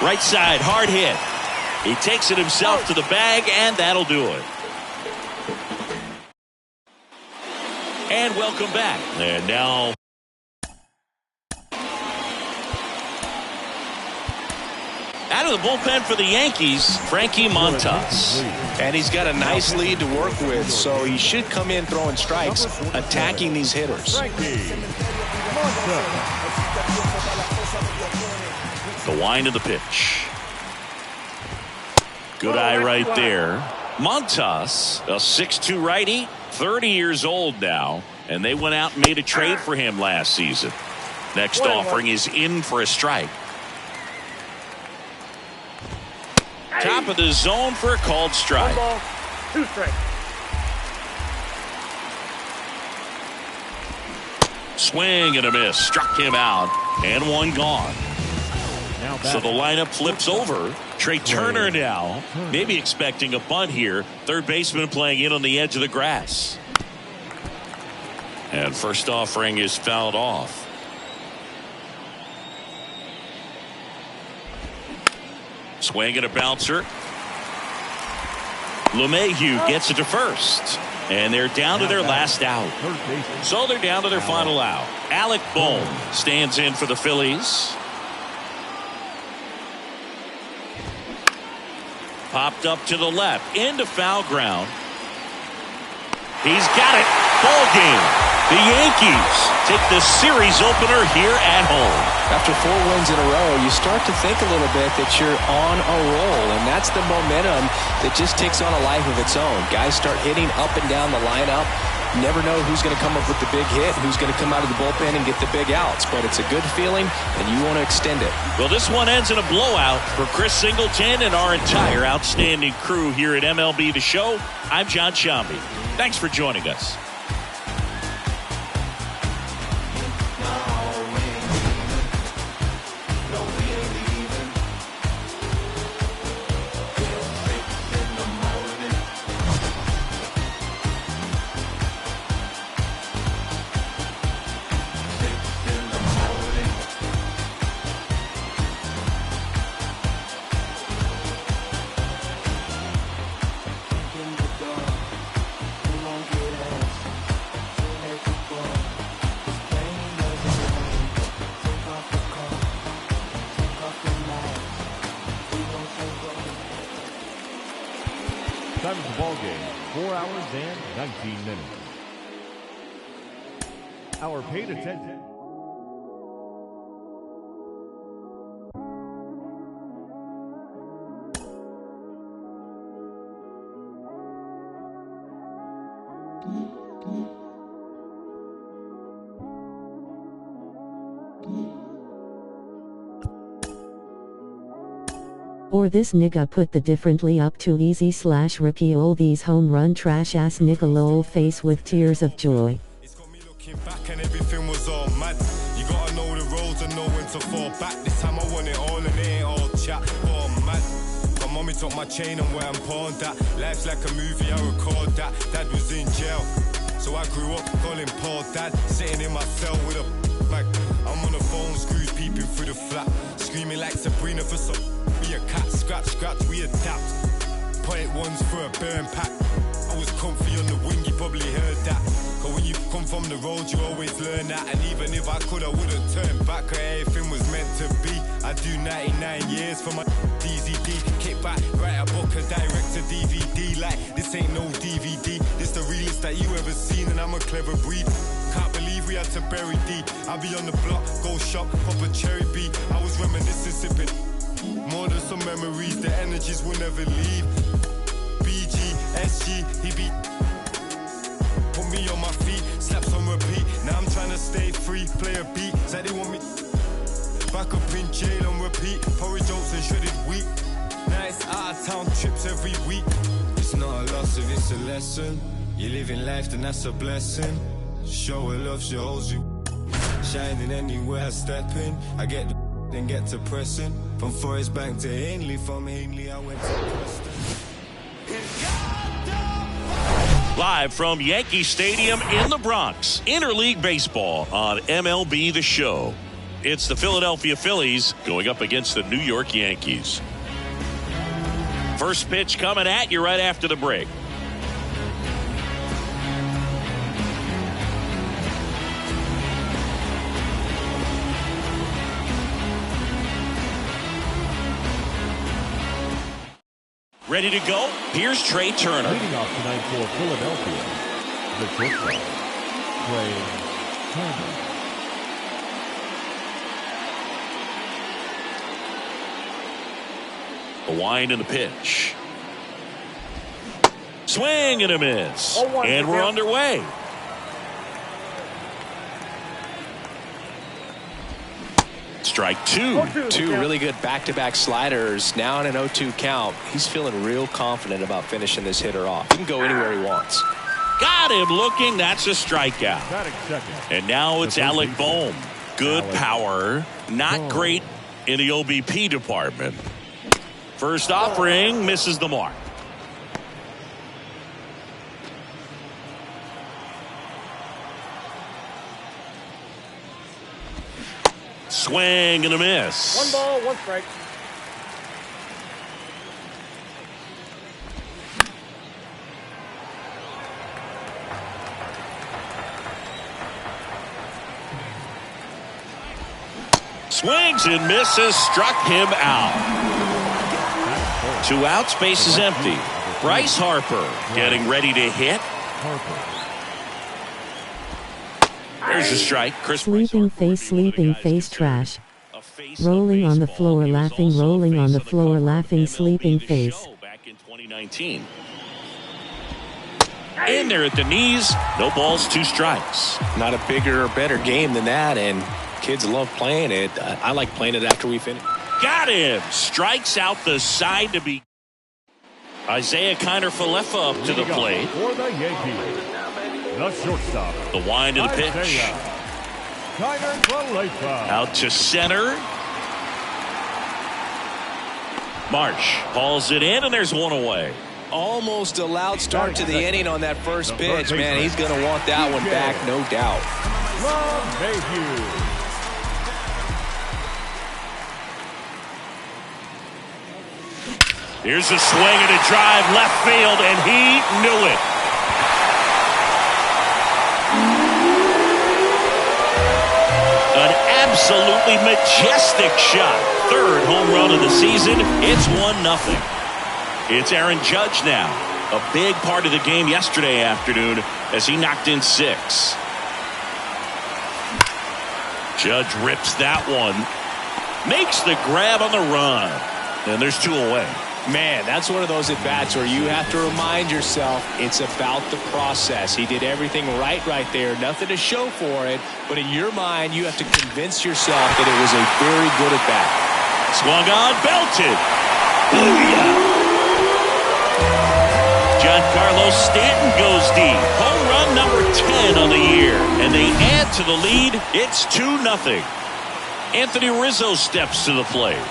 Right side, hard hit. He takes it himself to the bag, and that'll do it. And welcome back. And now out of the bullpen for the Yankees, Frankie Montas. And he's got a nice lead to work with, so he should come in throwing strikes, attacking these hitters. The wind of the pitch. Good eye right there. Montas, a 6'2 righty, 30 years old now, and they went out and made a trade for him last season. Next offering is in for a strike. Top of the zone for a called strike. 1 ball, 2 strikes. Swing and a miss. Struck him out. And 1 gone. So the lineup flips over. Trey Turner now maybe expecting a bunt here. Third baseman playing in on the edge of the grass. And first offering is fouled off. Swing and a bouncer. LeMahieu gets it to first. And they're down to their last out. So they're down to their final out. Alec Bohm stands in for the Phillies. Popped up to the left. Into foul ground. He's got it. Ball game. The Yankees take the series opener here at home. After 4 wins in a row, you start to think a little bit that you're on a roll, and that's the momentum that just takes on a life of its own. Guys start hitting up and down the lineup. You never know who's going to come up with the big hit, who's going to come out of the bullpen and get the big outs, but it's a good feeling, and you want to extend it. Well, this one ends in a blowout for Chris Singleton and our entire outstanding crew here at MLB The Show. I'm John Shambi. Thanks for joining us. Time of the ball game, 4 hours and 19 minutes. Our paid attention. Or this nigga put the differently up too easy / repeal these home run trash ass nigga lol face with tears of joy. It's got me looking back and everything was all mad. You gotta know the roads and know when to fall back. This time I want it all and it ain't all chat. Oh mad. My mommy took my chain and went and pawned that. Life's like a movie, I record that. Dad was in jail, so I grew up calling Paul Dad. Sitting in my cell with a bag. I'm on the phone, screws peeping through the flat. Screaming like Sabrina for some. Be a cat, scratch, we adapt. Point ones for a burn pack. I was comfy on the wing, you probably heard that. Cause when you come from the road, you always learn that. And even if I could, I wouldn't turn back. Cause everything was meant to be. I do 99 years for my DZD. Kick back, write a book and direct to DVD. Like, this ain't no DVD. This the realest that you ever seen, and I'm a clever breed. Can't believe we had to bury D. I'll be on the block, go shop, pop a cherry B. I was reminiscing, sipping. More than some memories, the energies will never leave. BG, SG, he beat. Put me on my feet, slaps on repeat. Now I'm trying to stay free, play a beat. Said they want me back up in jail on repeat. Porridge oats and shredded wheat. Nice out of town trips every week. It's not a loss if it's a lesson. You're living life, then that's a blessing. Show her love, she holds you. Shining anywhere I step in. I get the then get to pressing. From Forest Bank to Ainley, from Ainley I went to Preston. Live from Yankee Stadium in the Bronx, Interleague Baseball on MLB The Show. It's the Philadelphia Phillies going up against the New York Yankees. First pitch coming at you right after the break. Ready to go? Here's Trey Turner. Leading off tonight for Philadelphia, the shortstop, Trey Turner. A wind and a pitch. Swing and a miss. And we're underway. Strike two. Two really good back-to-back sliders. Now in an 0-2 count. He's feeling real confident about finishing this hitter off. He can go anywhere he wants. Got him looking. That's a strikeout. And now it's Alec Bohm. Good power. Not great in the OBP department. First offering misses the mark. Swing and a miss. 1 ball, 1 strike. Swings and misses, struck him out. 2 outs, base is empty. Bryce Harper getting ready to hit. There's a strike. Chris Sleeping face trash. Rolling on the floor laughing, rolling on the floor laughing, sleeping face. Back in 2019. In there at the knees. No balls, 2 strikes. Not a bigger or better game than that, and kids love playing it. I like playing it after we finish. Got him. Strikes out the side to be. Isaiah Kiner-Falefa up to the plate. For the Yankees, the shortstop. The wind of the pitch. Kiner-Falefa. Out to center. Marsh hauls it in, and there's one away. Almost a loud start to the inning on that first pitch. Man, he's going to want that one back, no doubt. LeMahieu. Here's a swing and a drive left field, and he knew it. An absolutely majestic shot. 3rd home run of the season. It's 1-0. It's Aaron Judge now. A big part of the game yesterday afternoon as he knocked in 6. Judge rips that one. Makes the grab on the run. And there's 2 away. Man, that's one of those at-bats where you have to remind yourself it's about the process. He did everything right there. Nothing to show for it. But in your mind, you have to convince yourself that it was a very good at-bat. Swung on, belted. Booyah! Giancarlo Stanton goes deep. Home run number 10 on the year. And they add to the lead. It's 2-0. Anthony Rizzo steps to the plate.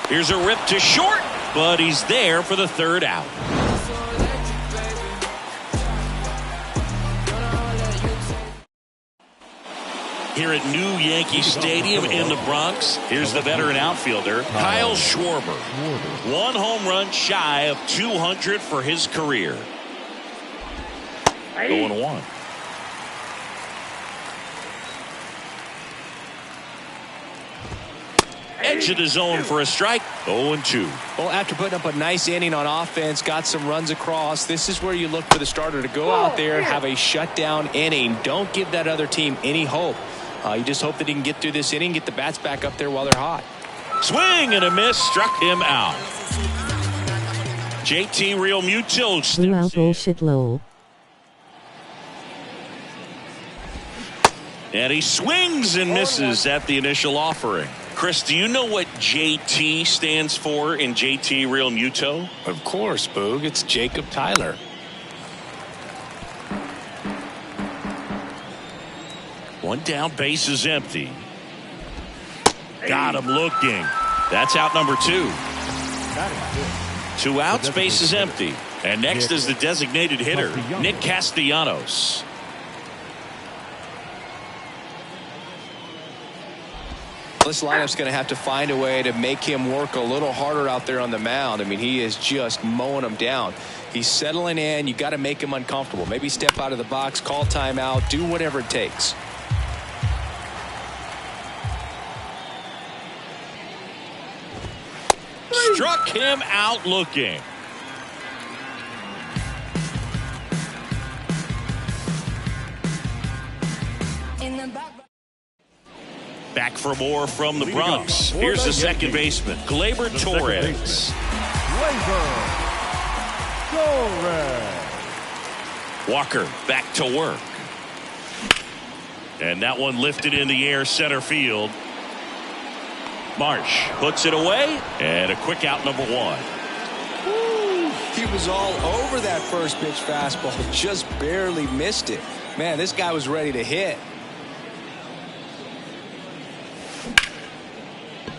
Here's a rip to short, but he's there for the 3rd out. Here at New Yankee Stadium in the Bronx, here's the veteran outfielder, Kyle Schwarber. 1 home run shy of 200 for his career. 0-1. Edge of the zone for a strike. 0-2. Well, after putting up a nice inning on offense, got some runs across, this is where you look for the starter to go out there and have a shutdown inning. Don't give that other team any hope. You just hope that he can get through this inning, get the bats back up there while they're hot. Swing and a miss, struck him out. JT Realmuto. Blew out bullshit lol. And he swings and misses at the initial offering. Chris, do you know what JT stands for in JT Realmuto? Of course, Boog. It's Jacob Tyler. One down, base is empty. Got him looking. That's out number 2. 2 outs, base is empty. And next is the designated hitter, Nick Castellanos. This lineup's going to have to find a way to make him work a little harder out there on the mound. I mean, he is just mowing them down. He's settling in. You got to make him uncomfortable. Maybe step out of the box, call timeout, do whatever it takes. Struck him out looking. Back for more from the Bronx. Here's the second baseman, Gleyber Torres. Gleyber Torres. Walker back to work. And that one lifted in the air center field. Marsh puts it away, and a quick out number 1. He was all over that first pitch fastball, just barely missed it. Man, this guy was ready to hit.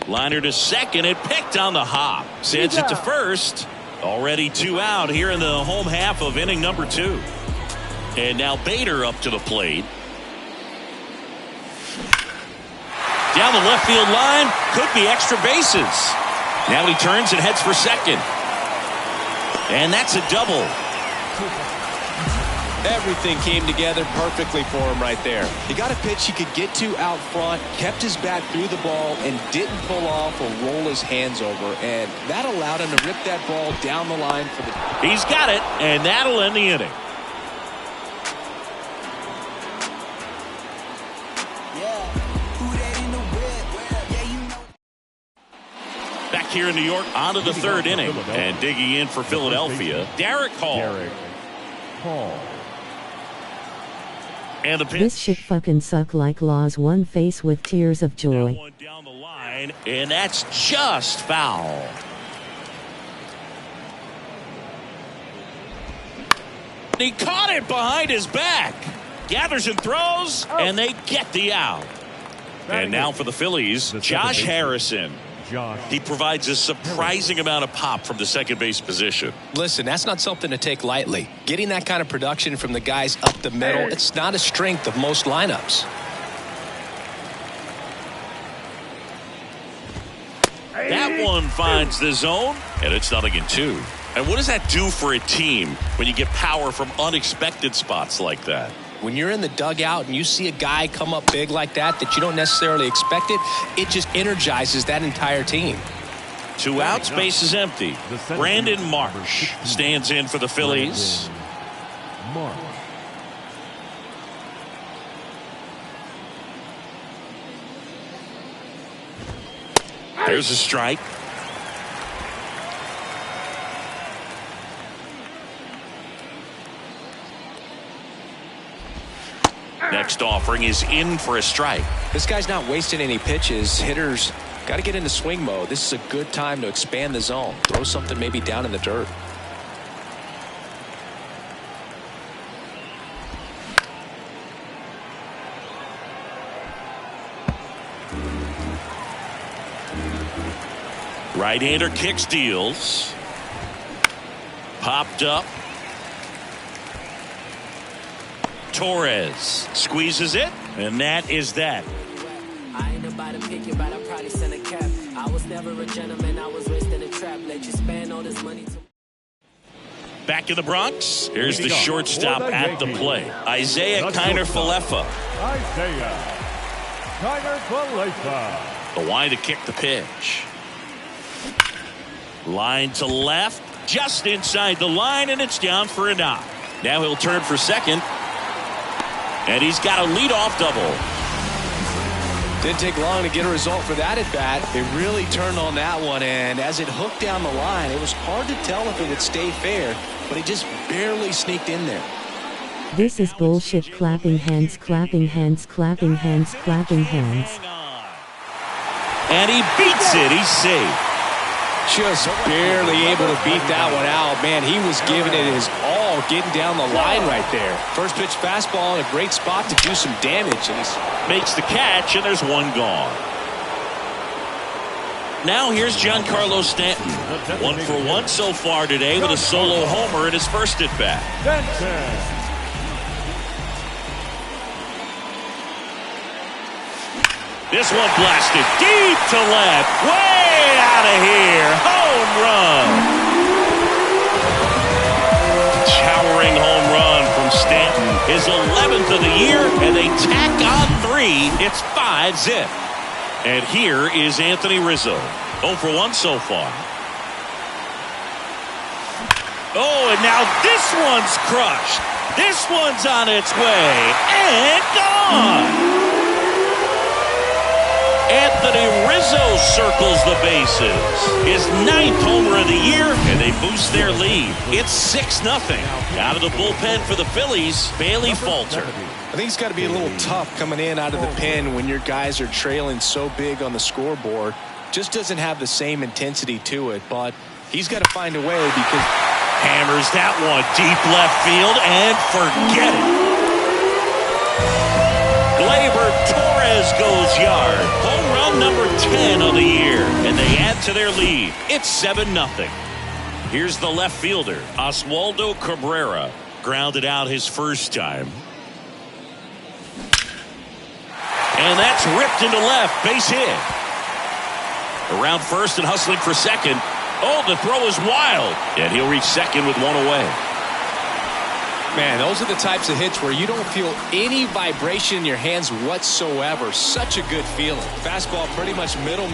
Liner to second, it picked on the hop. Sends it to first. Already 2 out here in the home half of inning number 2. And now Bader up to the plate. Down the left field line, could be extra bases. Now he turns and heads for second. And that's a double. Everything came together perfectly for him right there. He got a pitch he could get to out front, kept his bat through the ball, and didn't pull off or roll his hands over. And that allowed him to rip that ball down the line for the... He's got it, and that'll end the inning. here in New York, on to the third inning. And digging in for Philadelphia, Derek Hall. And the pitch. This shit fucking suck like laws. One face with tears of joy. One down the line, and that's just foul. He caught it behind his back. Gathers and throws, and they get the out. And now for the Phillies, Josh Harrison. He provides a surprising amount of pop from the second base position. Listen, that's not something to take lightly. Getting that kind of production from the guys up the middle, it's not a strength of most lineups. That one finds the zone, and it's 0-2. And what does that do for a team when you get power from unexpected spots like that? When you're in the dugout and you see a guy come up big like that you don't necessarily expect it just energizes that entire team. 2 outs, base is empty. Brandon Marsh stands in for the Phillies. There's a strike. Next offering is in for a strike. This guy's not wasting any pitches. Hitters got to get into swing mode. This is a good time to expand the zone. Throw something maybe down in the dirt. Right-hander kicks, deals. Popped up. Torres squeezes it, and that is that. I ain't about to pick you, but I probably sent a cap. I was never a gentleman, I was raised in a trap. Let you spend all this money to... Back in the Bronx, here's the shortstop at the plate, Isaiah Kiner-Falefa. The line to kick the pitch. Line to left, just inside the line, and it's down for a knock. Now he'll turn for second. And he's got a leadoff double. Didn't take long to get a result for that at bat. It really turned on that one, and as it hooked down the line, it was hard to tell if it would stay fair, but it just barely sneaked in there. This is bullshit. Clapping hands, clapping hands, clapping hands, clapping hands. And he beats it. He's safe. Just barely able to beat that one out. Man, he was giving it his all, getting down the line right there. First pitch fastball in a great spot to do some damage. And he makes the catch, and there's one gone. Now here's Giancarlo Stanton. 1 for 1 so far today with a solo homer in his first at bat. This one blasted deep to left. Way out of here. Home run. Towering home run from Stanton. His 11th of the year, and they tack on 3. It's 5-zip. And here is Anthony Rizzo. 0 for 1 so far. Oh, and now this one's crushed. This one's on its way. And gone. Anthony Rizzo circles the bases. His 9th homer of the year, and they boost their lead. It's 6-0. Out of the bullpen for the Phillies, Bailey Falter. I think it's got to be a little tough coming in out of the pen when your guys are trailing so big on the scoreboard. Just doesn't have the same intensity to it, but he's got to find a way because... Hammers that one deep left field, and forget it. Gleyber Torres goes yard. Home run number 10 on the year, and they add to their lead. It's 7-0. Here's the left fielder, Oswaldo Cabrera. Grounded out his first time. And that's ripped into left. Base hit. Around first and hustling for second. Oh, the throw is wild. And he'll reach second with one away. Man, those are the types of hits where you don't feel any vibration in your hands whatsoever. Such a good feeling. Fastball pretty much middle,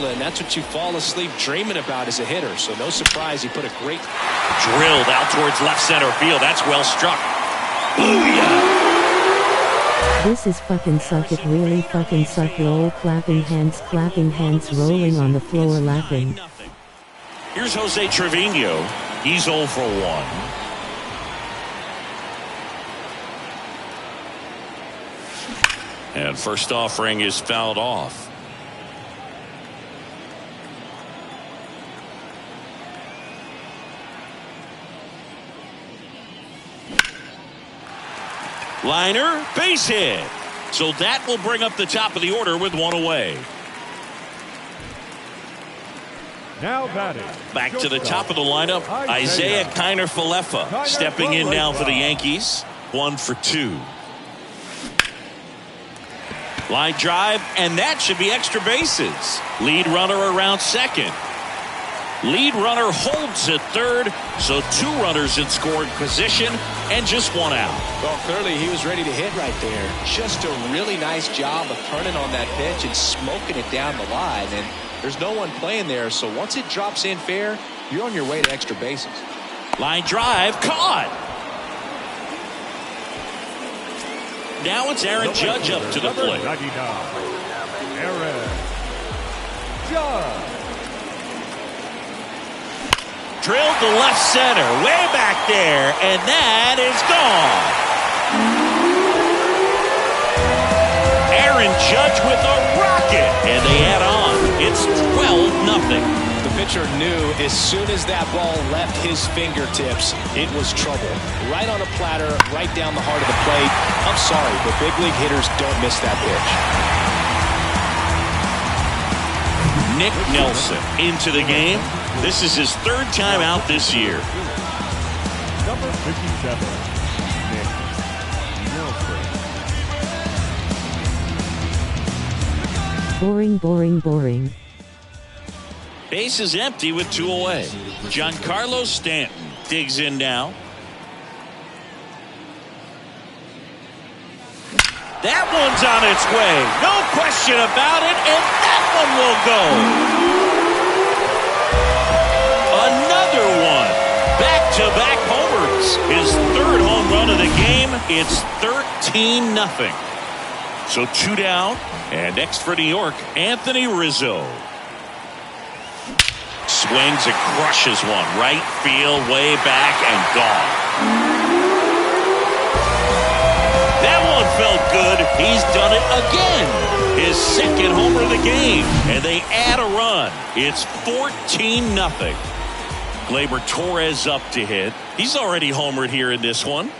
and that's what you fall asleep dreaming about as a hitter. So no surprise, he put a great... Drilled out towards left center field. That's well struck. Booyah! This is fucking suck. It really fucking suck. Lol. Clapping hands, rolling on the floor, laughing. Here's Jose Trevino. He's 0 for 1. And first offering is fouled off. Liner, base hit. So that will bring up the top of the order with one away. Now batting. Back to the top of the lineup, Isaiah Kiner-Falefa stepping in now for the Yankees. 1 for 2. Line drive, and that should be extra bases. Lead runner around second. Lead runner holds at third, so 2 runners in scoring position and just 1 out. Well, clearly he was ready to hit right there. Just a really nice job of turning on that pitch and smoking it down the line. And there's no one playing there, so once it drops in fair, you're on your way to extra bases. Line drive, caught. Now it's Aaron Judge up to the plate. 99. Aaron Judge. Drilled to left center, way back there, and that is gone. Aaron Judge with a rocket, and they add on. It's 12-0. The pitcher knew as soon as that ball left his fingertips, it was trouble. Right on a platter, right down the heart of the plate. I'm sorry, but big league hitters don't miss that pitch. Nick Nelson into the game. This is his 3rd time out this year. Number 57, Nick Nelson. Boring, boring, boring. Base is empty with 2 away. Giancarlo Stanton digs in now. That one's on its way. No question about it, and that one will go. Another one. Back-to-back homers. His 3rd home run of the game. It's 13-0. So 2 down. And next for New York, Anthony Rizzo. Swings and crushes one. Right field, way back, and gone. That one felt good. He's done it again. His 2nd homer of the game. And they add a run. It's 14-0. Gleyber Torres up to hit. He's already homered here in this one.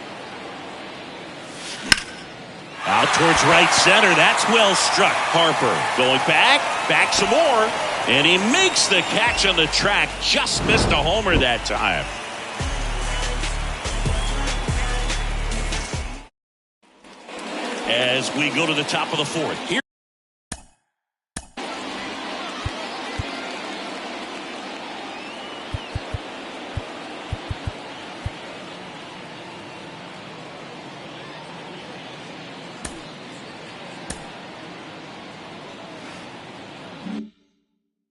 Out towards right center. That's well struck. Harper going back some more. And he makes the catch on the track. Just missed a homer that time. As we go to the top of the 4th. Here.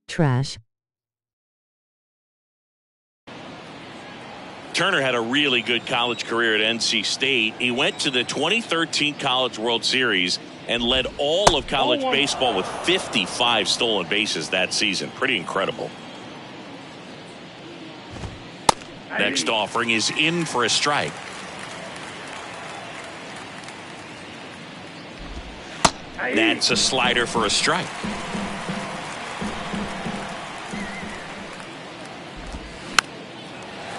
Trash. Turner had a really good college career at NC State. He went to the 2013 College World Series and led all of college baseball with 55 stolen bases that season. Pretty incredible. Next offering is in for a strike. That's a slider for a strike.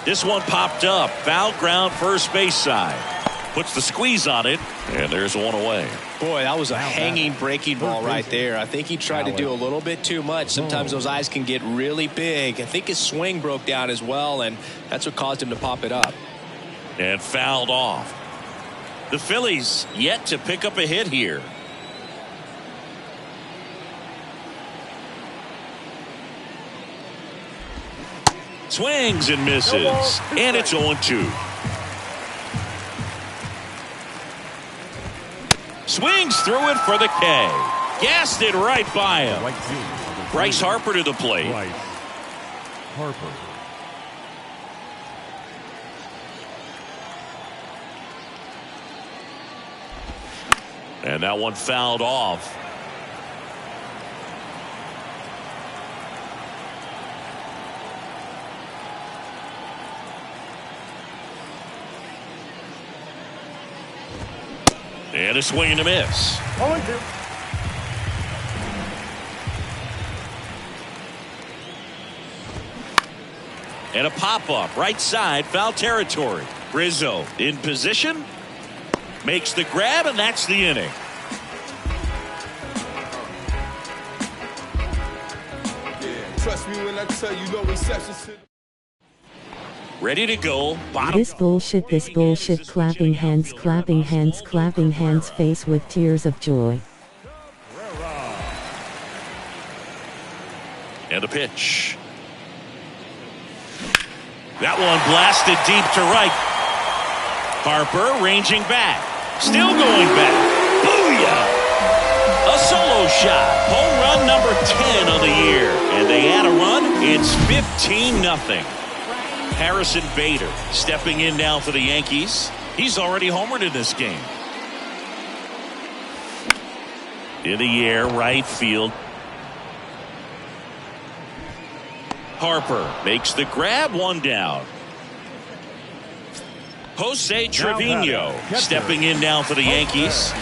This one popped up. Foul ground, first base side. Puts the squeeze on it, and there's one away. Boy, that was a hanging breaking ball right there. I think he tried to do a little bit too much. Sometimes those eyes can get really big. I think his swing broke down as well, and that's what caused him to pop it up. And fouled off. The Phillies yet to pick up a hit here. Swings and misses. And it's 0-2. Swings through it for the K. Gassed it right by him. Bryce Harper to the plate. Bryce Harper. And that one fouled off. And a swing and a miss. 0-2. And a pop-up right side, foul territory. Rizzo in position, makes the grab, and that's the inning. Trust me when I tell you no exceptions. Ready to go. Bottom. This bullshit, clapping hands, face with tears of joy. And a pitch. That one blasted deep to right. Harper ranging back. Still going back. Booyah! A solo shot. Home run number 10 of the year. And they add a run. It's 15-0. Harrison Bader stepping in now for the Yankees. He's already homered in this game. In the air, right field. Harper makes the grab, one down. Jose Trevino stepping in now for the Yankees.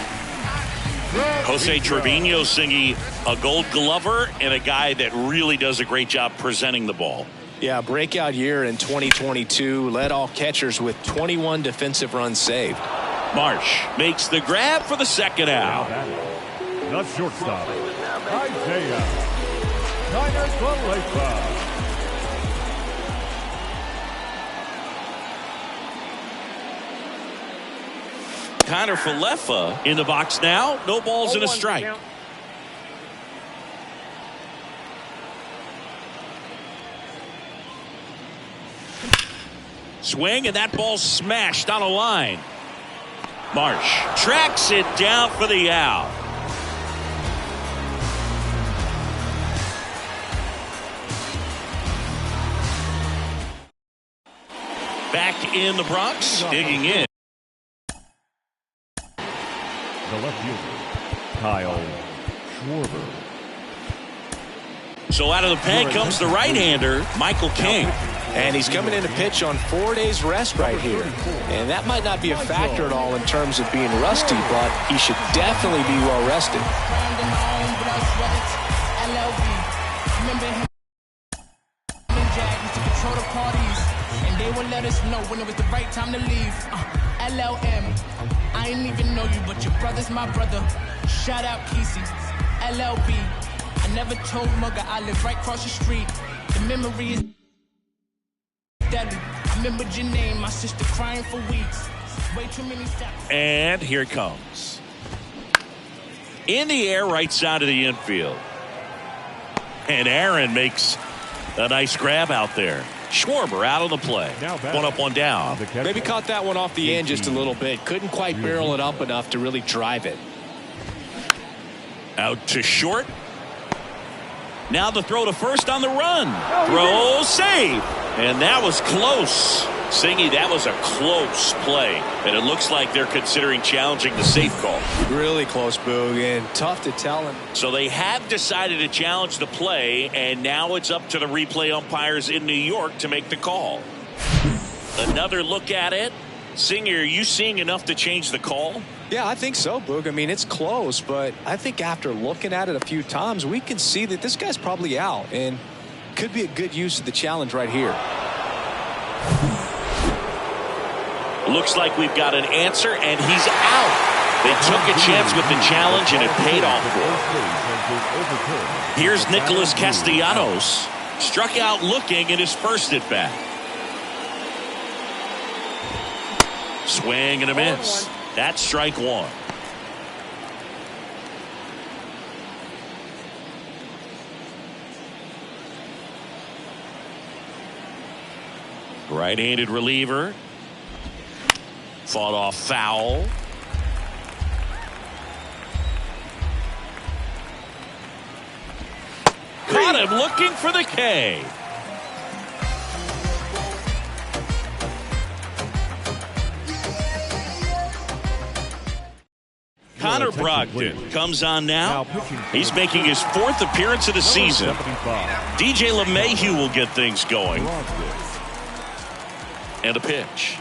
Jose Trevino singing a Gold Glover and a guy that really does a great job presenting the ball. Yeah, breakout year in 2022. Led all catchers with 21 defensive runs saved. Marsh makes the grab for the second out. The shortstop, Isaiah Kiner-Falefa. Kiner-Falefa in the box now. No balls and a strike. Swing, and that ball smashed on a line. Marsh tracks it down for the out. Back in the Bronx, digging in. The left fielder, Kyle Schwarber. So out of the pen comes the right-hander, Michael King. And he's coming in to pitch on 4 days rest right here. And that might not be a factor at all in terms of being rusty, but he should definitely be well rested. They will let us know when it was the right time to leave. LLM, I ain't even know you, but your brother's my brother. Shout out Kesey, LLB. I never told Mugga I live right across the street. The memory is deadly. I remember your name, my sister crying for weeks. Way too many steps. And here it comes. In the air, right side of the infield. And Aaron makes a nice grab out there. Schwarber out on the play. One up, one down. Maybe caught that one off the end just a little bit. Couldn't quite barrel it up enough to really drive it. Out to short. Now the throw to first on the run. Throw, save. And that was close. Singy, that was a close play. And it looks like they're considering challenging the safe call. Really close, Boog, and tough to tell. So they have decided to challenge the play, and now it's up to the replay umpires in New York to make the call. Another look at it. Singer, are you seeing enough to change the call? Yeah, I think so, Boog. I mean, it's close, but I think after looking at it a few times, we can see that this guy's probably out, and could be a good use of the challenge right here. Looks like we've got an answer, and he's out. They took a chance with the challenge, and it paid off for him. Here's Nicholas Castellanos. Struck out looking in his first at bat. Swing and a miss. That's strike one. Right-handed reliever. Fought off foul. Caught him looking for the K. Connor Brogdon comes on now. He's making his fourth appearance of the season. DJ LeMahieu will get things going. And a pitch.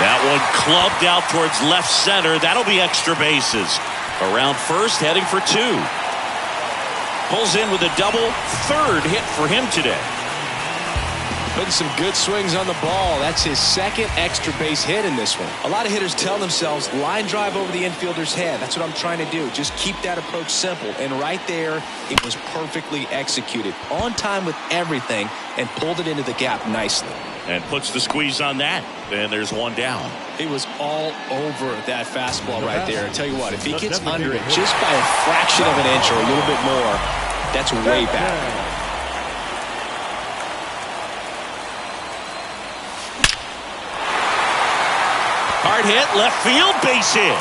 That one clubbed out towards left center. That'll be extra bases. Around first, heading for 2. Pulls in with a double. 3rd hit for him today. Putting some good swings on the ball. That's his 2nd extra base hit in this one. A lot of hitters tell themselves, line drive over the infielder's head. That's what I'm trying to do. Just keep that approach simple. And right there, it was perfectly executed. On time with everything, and pulled it into the gap nicely. And puts the squeeze on that. And there's 1 down. He was all over that fastball right there. I tell you what, if he gets under it just by a fraction of an inch or a little bit more, that's way back. Hard hit, left field, base hit.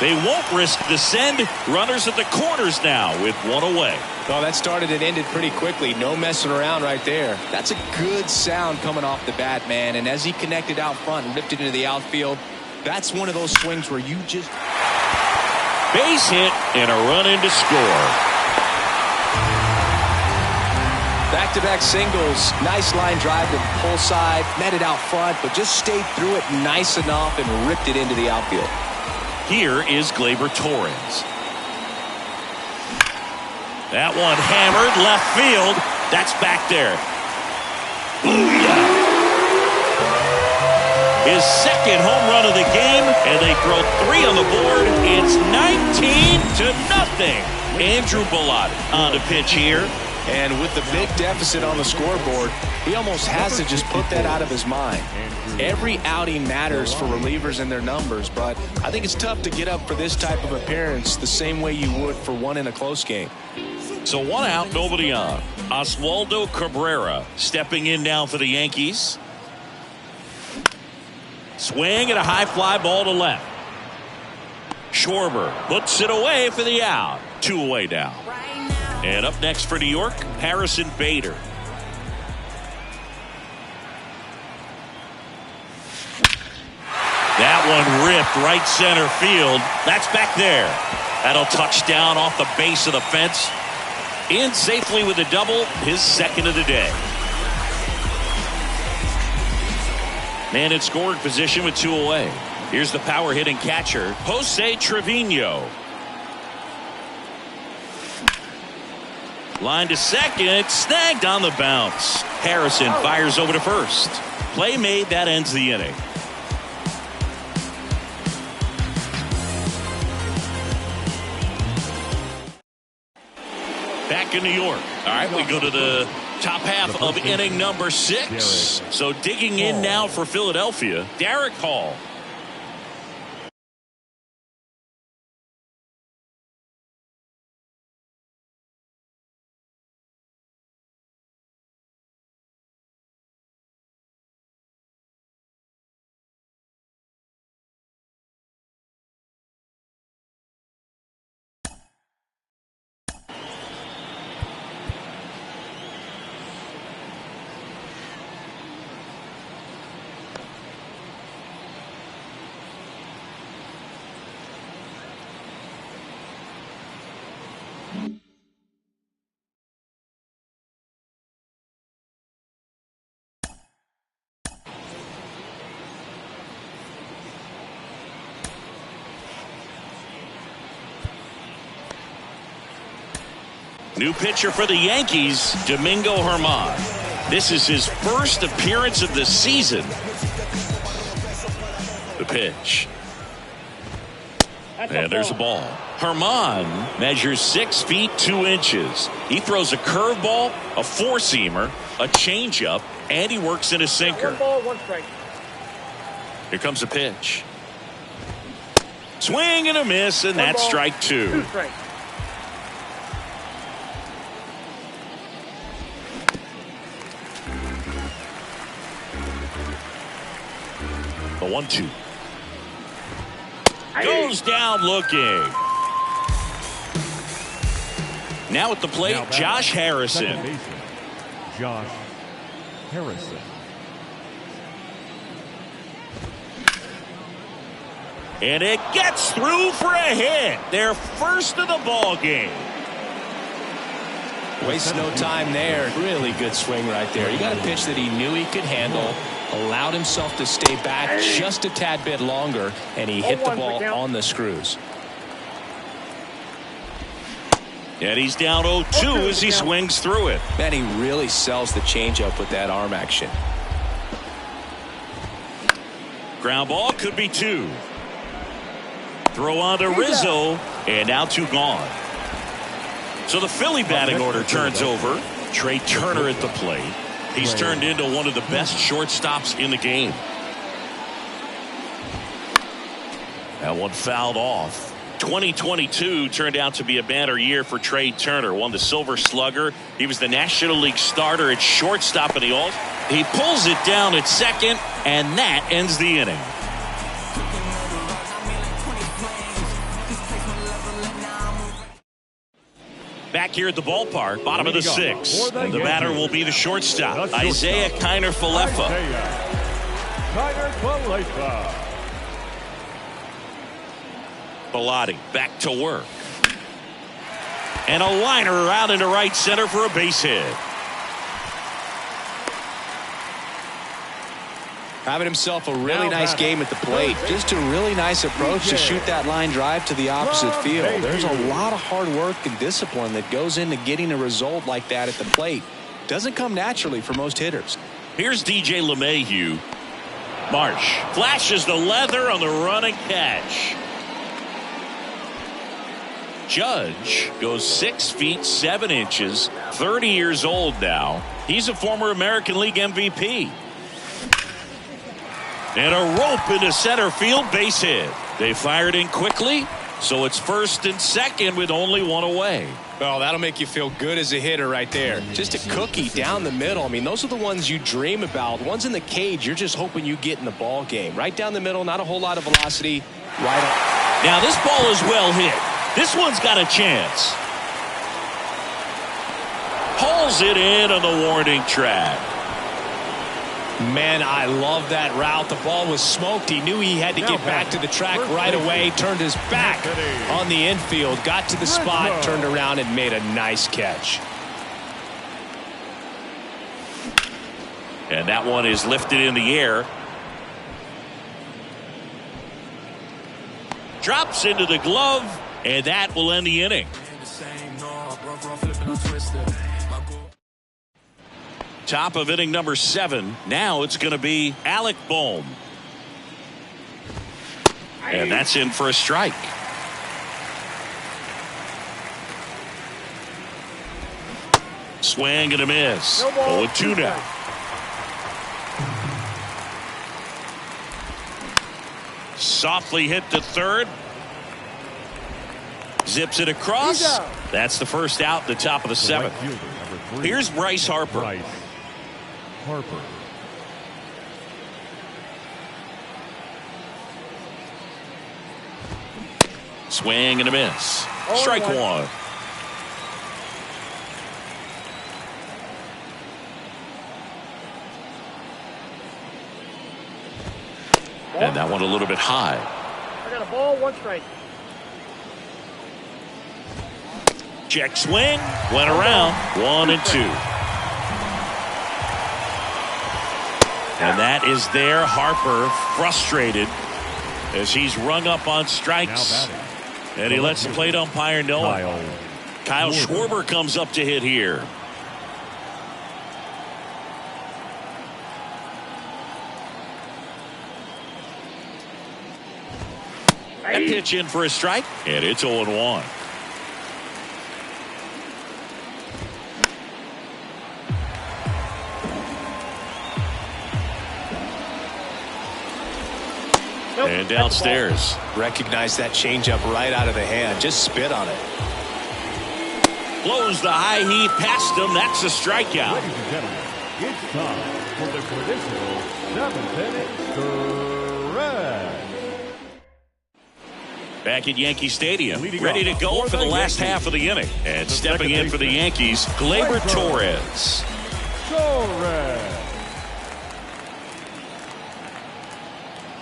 They won't risk the send. Runners at the corners now with 1 away. Well, that started and ended pretty quickly. No messing around right there. That's a good sound coming off the bat, man. And as he connected out front and ripped it into the outfield, that's one of those swings where you just... Base hit and a run in to score. Back-to-back singles. Nice line drive to the pull side. Met it out front, but just stayed through it nice enough and ripped it into the outfield. Here is Gleyber Torres. That one hammered left field. That's back there. Booyah! His 2nd home run of the game, and they throw 3 on the board. It's 19-0. Andrew Bellatti on the pitch here. And with the big deficit on the scoreboard, he almost has to just put that out of his mind. Every outing matters for relievers and their numbers, but I think it's tough to get up for this type of appearance the same way you would for one in a close game. So 1 out, nobody on. Oswaldo Cabrera stepping in now for the Yankees. Swing and a high fly ball to left. Schwarber puts it away for the out. 2 away now. And up next for New York, Harrison Bader. That one ripped right center field. That's back there. That'll touch down off the base of the fence. In safely with a double, his 2nd of the day. Man in scoring position with 2 away. Here's the power hitting catcher, Jose Trevino. Line to 2nd, snagged on the bounce. Harrison fires over to first. Play made, that ends the inning. Back in New York. All right, we go to the top half of inning number 6. So digging in now for Philadelphia, Derek Hall. New pitcher for the Yankees, Domingo Germán. This is his first appearance of the season. The pitch. And there's a ball. Germán measures 6 feet 2 inches. He throws a curveball, a 4-seamer, a changeup, and he works in a sinker. 1 ball, 1 strike. Here comes a pitch. Swing and a miss, and that's strike 2. 2 strikes. The 1-2. Goes down looking. Now at the plate, Josh Harrison. Josh Harrison. And it gets through for a hit. Their first of the ball game. Waste no time there. Really good swing right there. He got a pitch that he knew he could handle, allowed himself to stay back just a tad bit longer, and he hit the ball on the screws. And he's down 0-2 as he swings through it. Man, he really sells the changeup with that arm action. Ground ball could be 2. Throw on to Rizzo, and now 2 gone. So the Philly batting order turns over. Trey Turner at the plate. He's turned into one of the best shortstops in the game. That one fouled off. 2022 turned out to be a banner year for Trey Turner. Won the Silver Slugger. He was the National League starter at shortstop in the All. He pulls it down at second, and that ends the inning. Back here at the ballpark, bottom of the 6th. And the batter will be the shortstop, Isaiah Kiner-Falefa. Bilotti back to work. And a liner around into right center for a base hit. Having himself a really nice game at the plate. Just a really nice approach to shoot that line drive to the opposite field. There's a lot of hard work and discipline that goes into getting a result like that at the plate. Doesn't come naturally for most hitters. Here's DJ LeMahieu. Marsh flashes the leather on the running catch. Judge goes 6 feet 7 inches, 30 years old now. He's a former American League MVP. And a rope into center field, base hit. They fired in quickly, so it's 1st and 2nd with only 1 away. Well, that'll make you feel good as a hitter right there. Just a cookie down the middle. I mean, those are the ones you dream about. Ones in the cage, you're just hoping you get in the ball game. Right down the middle, not a whole lot of velocity. Right on. Now this ball is well hit. This one's got a chance. Pulls it in on the warning track. Man, I love that route. The ball was smoked. He knew he had to get back to the track right away. Turned his back on the infield. Got to the spot, turned around, and made a nice catch. And that one is lifted in the air. Drops into the glove, and that will end the inning. Top of inning number 7. Now it's going to be Alec Bohm. And that's in for a strike. Swing and a miss. 0-2 now. Softly hit to third. Zips it across. That's the first out, the top of the 7th. Here's Bryce Harper. Swing and a miss. Strike 1. And that one a little bit high. I got a ball, 1 strike. Check swing. Went around. 1-2. And that is there. Harper frustrated as he's rung up on strikes. And he lets the plate umpire know. Kyle Schwarber comes up to hit here. That pitch in for a strike, and it's 0-1. And downstairs. Recognize that changeup right out of the hand. Just spit on it. Blows the high heat past him. That's a strikeout. Ladies and gentlemen, it's time for the traditional 7th inning stretch. Back at Yankee Stadium, ready to go for the last half of the inning. And stepping in for the Yankees, Gleyber Torres.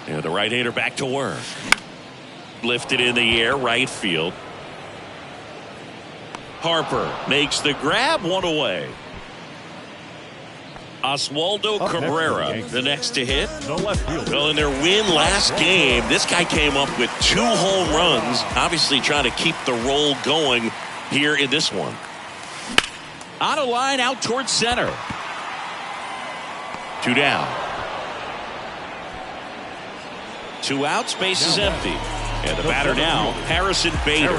And the right-hander back to work. Lifted in the air, right field. Harper makes the grab, one away. Oswaldo Cabrera, the next to hit. Well, in their win last game, this guy came up with 2 home runs, obviously trying to keep the roll going here in this one. On a line out towards center. 2 down. 2 outs, base is empty. And the batter now, Harrison Bader.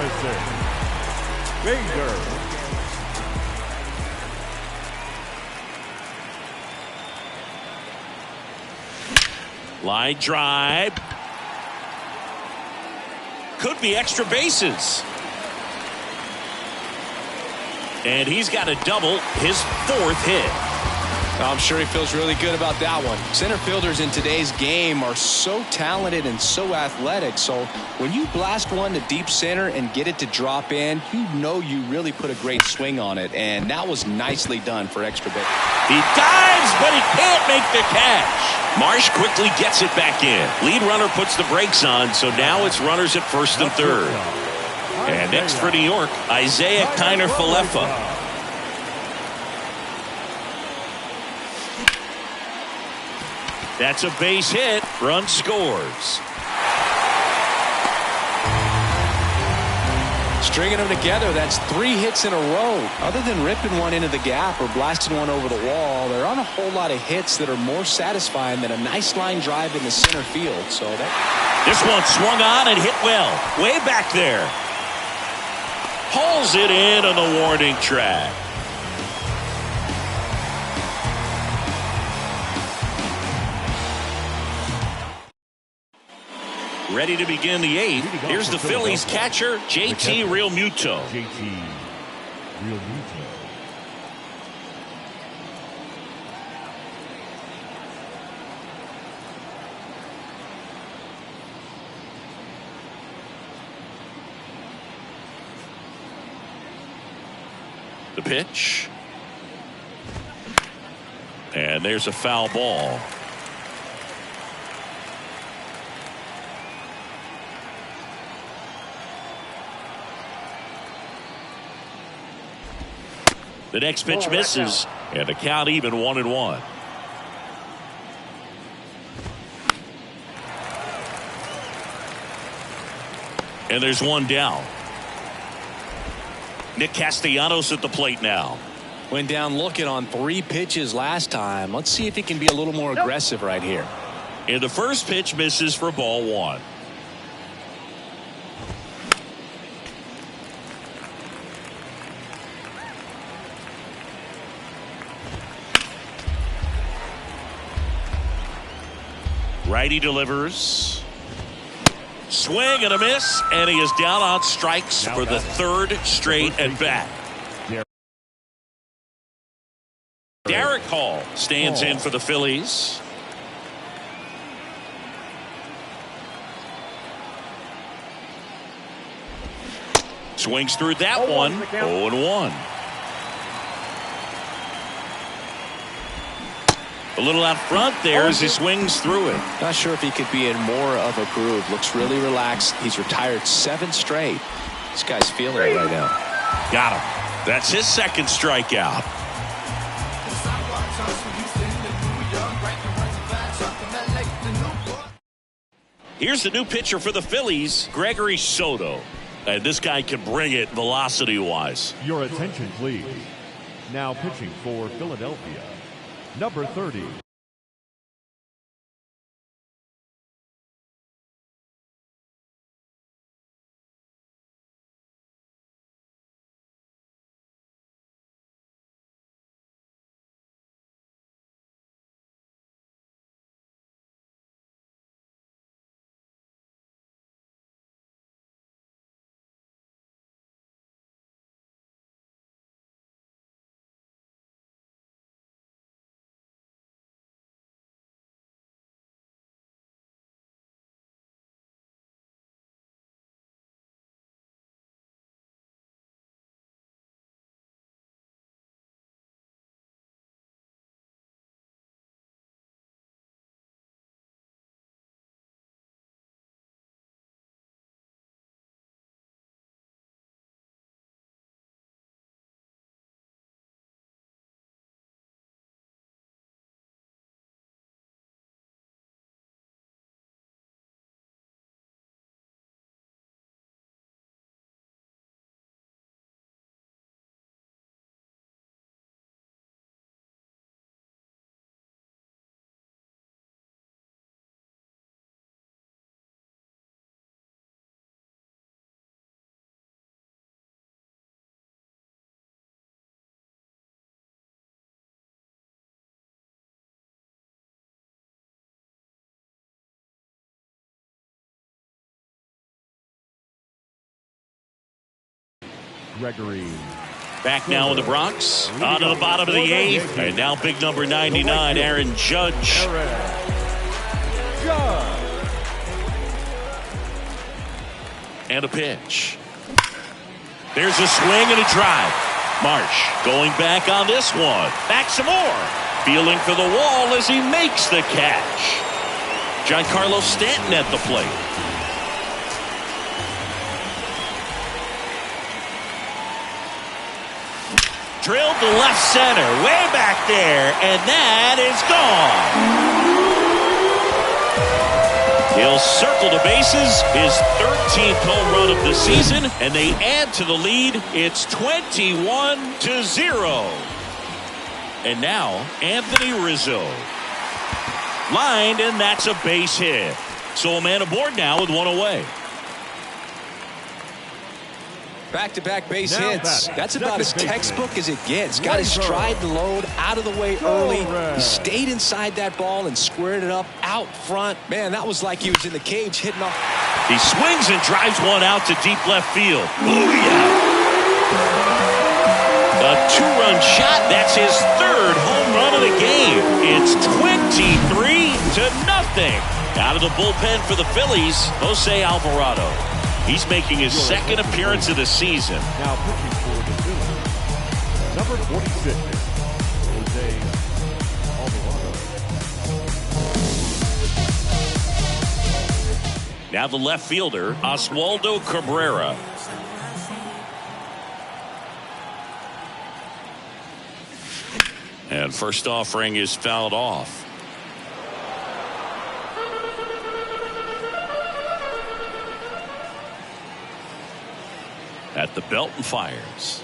Line drive. Could be extra bases. And he's got a double, his 4th hit. I'm sure he feels really good about that one. Center fielders in today's game are so talented and so athletic. So when you blast one to deep center and get it to drop in, you know you really put a great swing on it. And that was nicely done for extra base. He dives, but he can't make the catch. Marsh quickly gets it back in. Lead runner puts the brakes on, so now it's runners at first and third. And next for New York, Isaiah Kiner-Falefa. That's a base hit. Run scores. Stringing them together, that's 3 hits in a row. Other than ripping one into the gap or blasting one over the wall, there aren't a whole lot of hits that are more satisfying than a nice line drive in the center field. So this one swung on and hit well. Way back there. Hauls it in on the warning track. Ready to begin the 8th. Here's the Phillies catcher, JT Realmuto. JT Realmuto. The pitch. And there's a foul ball. The next pitch misses, and the count even 1-1. And there's one down. Nick Castellanos at the plate now. Went down looking on 3 pitches last time. Let's see if he can be a little more aggressive right here. And the first pitch misses for ball 1. Righty delivers. Swing and a miss, and he is down on strikes for the 3rd straight at bat. Derek Hall stands in for the Phillies. Swings through that one. 0-1. A little out front there as he swings through it. Not sure if he could be in more of a groove. Looks really relaxed. He's retired 7 straight. This guy's feeling it right now. Got him. That's his 2nd strikeout. Here's the new pitcher for the Phillies, Gregory Soto. And this guy can bring it velocity-wise. Your attention, please. Now pitching for Philadelphia, number 30. Gregory. Back now in the Bronx. On to the bottom of the 8th. And now big number 99, Aaron Judge. And a pitch. There's a swing and a drive. Marsh going back on this one. Back some more. Feeling for the wall as he makes the catch. Giancarlo Stanton at the plate. Drilled to left center, way back there, and that is gone. He'll circle the bases, his 13th home run of the season, and they add to the lead. It's 21-0. And now, Anthony Rizzo. Lined, and that's a base hit. So a man aboard now with one away. Back-to-back base hits. That's about as textbook as it gets. Got his stride and load out of the way early. He stayed inside that ball and squared it up out front. Man, that was like he was in the cage hitting off. He swings and drives one out to deep left field. Booyah! A two-run shot. That's his third home run of the game. It's 23-0. Out of the bullpen for the Phillies, Jose Alvarado. He's making his second appearance of the season. Now pitching for the Phillies, number 46, Jose Alvarado. Now the left fielder, Oswaldo Cabrera. And first offering is fouled off. At the belt and fires.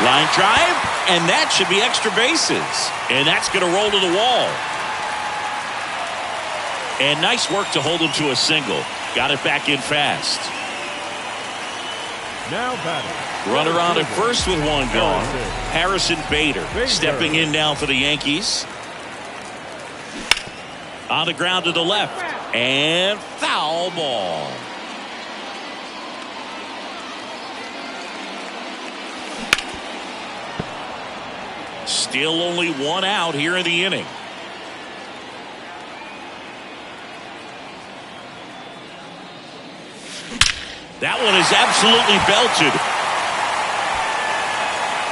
Line drive, and that should be extra bases. And that's going to roll to the wall. And nice work to hold him to a single. Got it back in fast. Now batting. Runner on at first with one gone. Harrison Bader stepping in now for the Yankees. On the ground to the left. And foul ball. Still only one out here in the inning. That one is absolutely belted.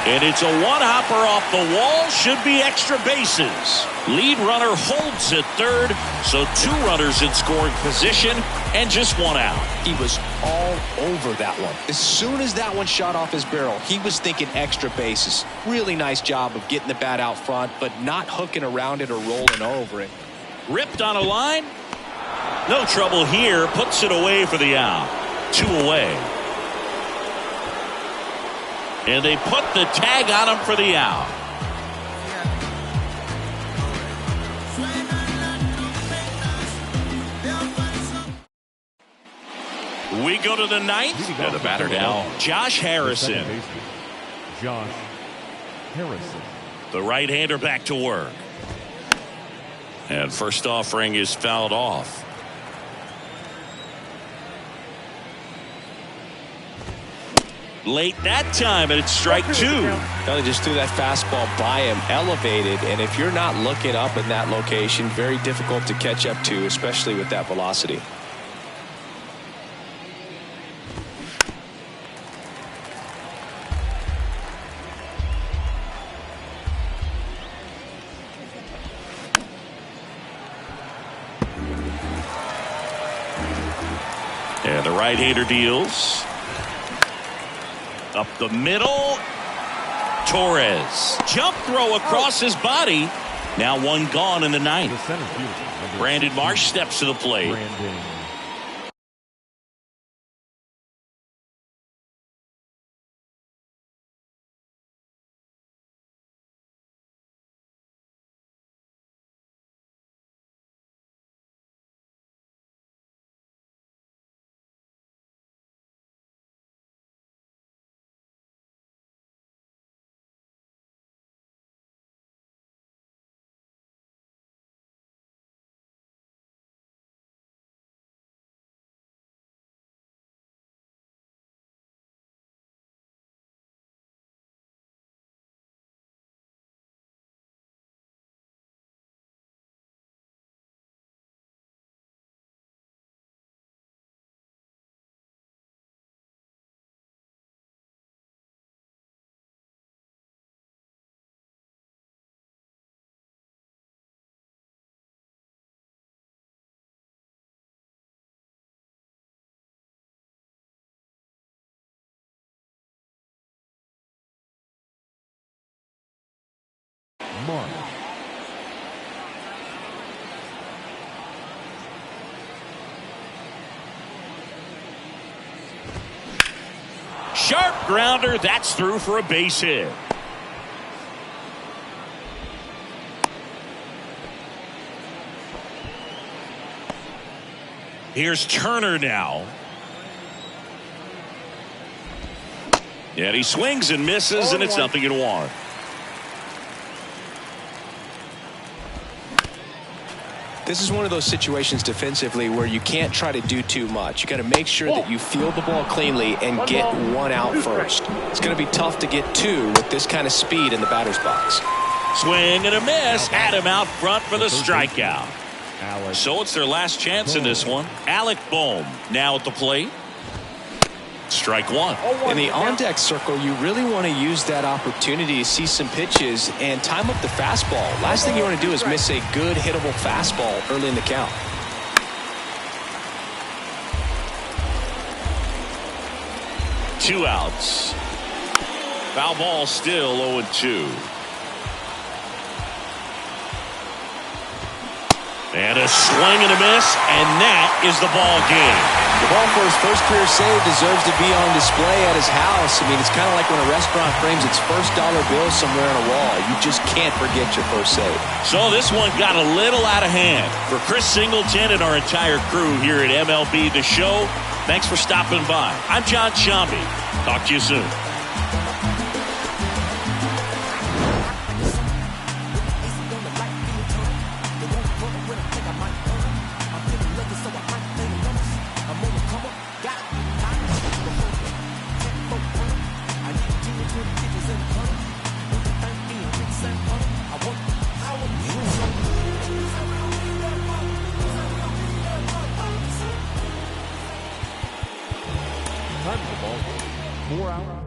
And it's a one-hopper off the wall. Should be extra bases. Lead runner holds at third. So two runners in scoring position and just one out. He was all over that one. As soon as that one shot off his barrel, he was thinking extra bases. Really nice job of getting the bat out front, but not hooking around it or rolling over it. Ripped on a line. No trouble here. Puts it away for the out. Two away. And they put the tag on him for the out. We go to the ninth. And the batter now, Josh Harrison. Josh Harrison. The right-hander back to work. And first offering is fouled off. Late that time, and it's strike two. They just threw that fastball by him, elevated, and if you're not looking up in that location, very difficult to catch up to, especially with that velocity. And the right-hander deals. Up the middle. Torres. Jump throw across his body. Now one gone in the ninth. Brandon Marsh steps to the plate. Mark. Sharp grounder. That's through for a base hit. Here's Turner now. And he swings and misses, and it's 0-1. This is one of those situations defensively where you can't try to do too much. You got to make sure that you field the ball cleanly and get one out first. It's going to be tough to get two with this kind of speed in the batter's box. Swing and a miss. Had him out front for the strikeout. So it's their last chance in this one. Alec Bohm now at the plate. Strike one. In the on-deck circle, you really want to use that opportunity to see some pitches and time up the fastball. Last thing you want to do is miss a good hittable fastball early in the count. Two outs. Foul ball still 0-2. And a swing and a miss, and that is the ball game. The ball for his first career save deserves to be on display at his house. I mean, it's kind of like when a restaurant frames its first dollar bill somewhere on a wall. You just can't forget your first save. So this one got a little out of hand. For Chris Singleton and our entire crew here at MLB The Show, thanks for stopping by. I'm John Shambi. Talk to you soon. Time of the ball game. 4 out.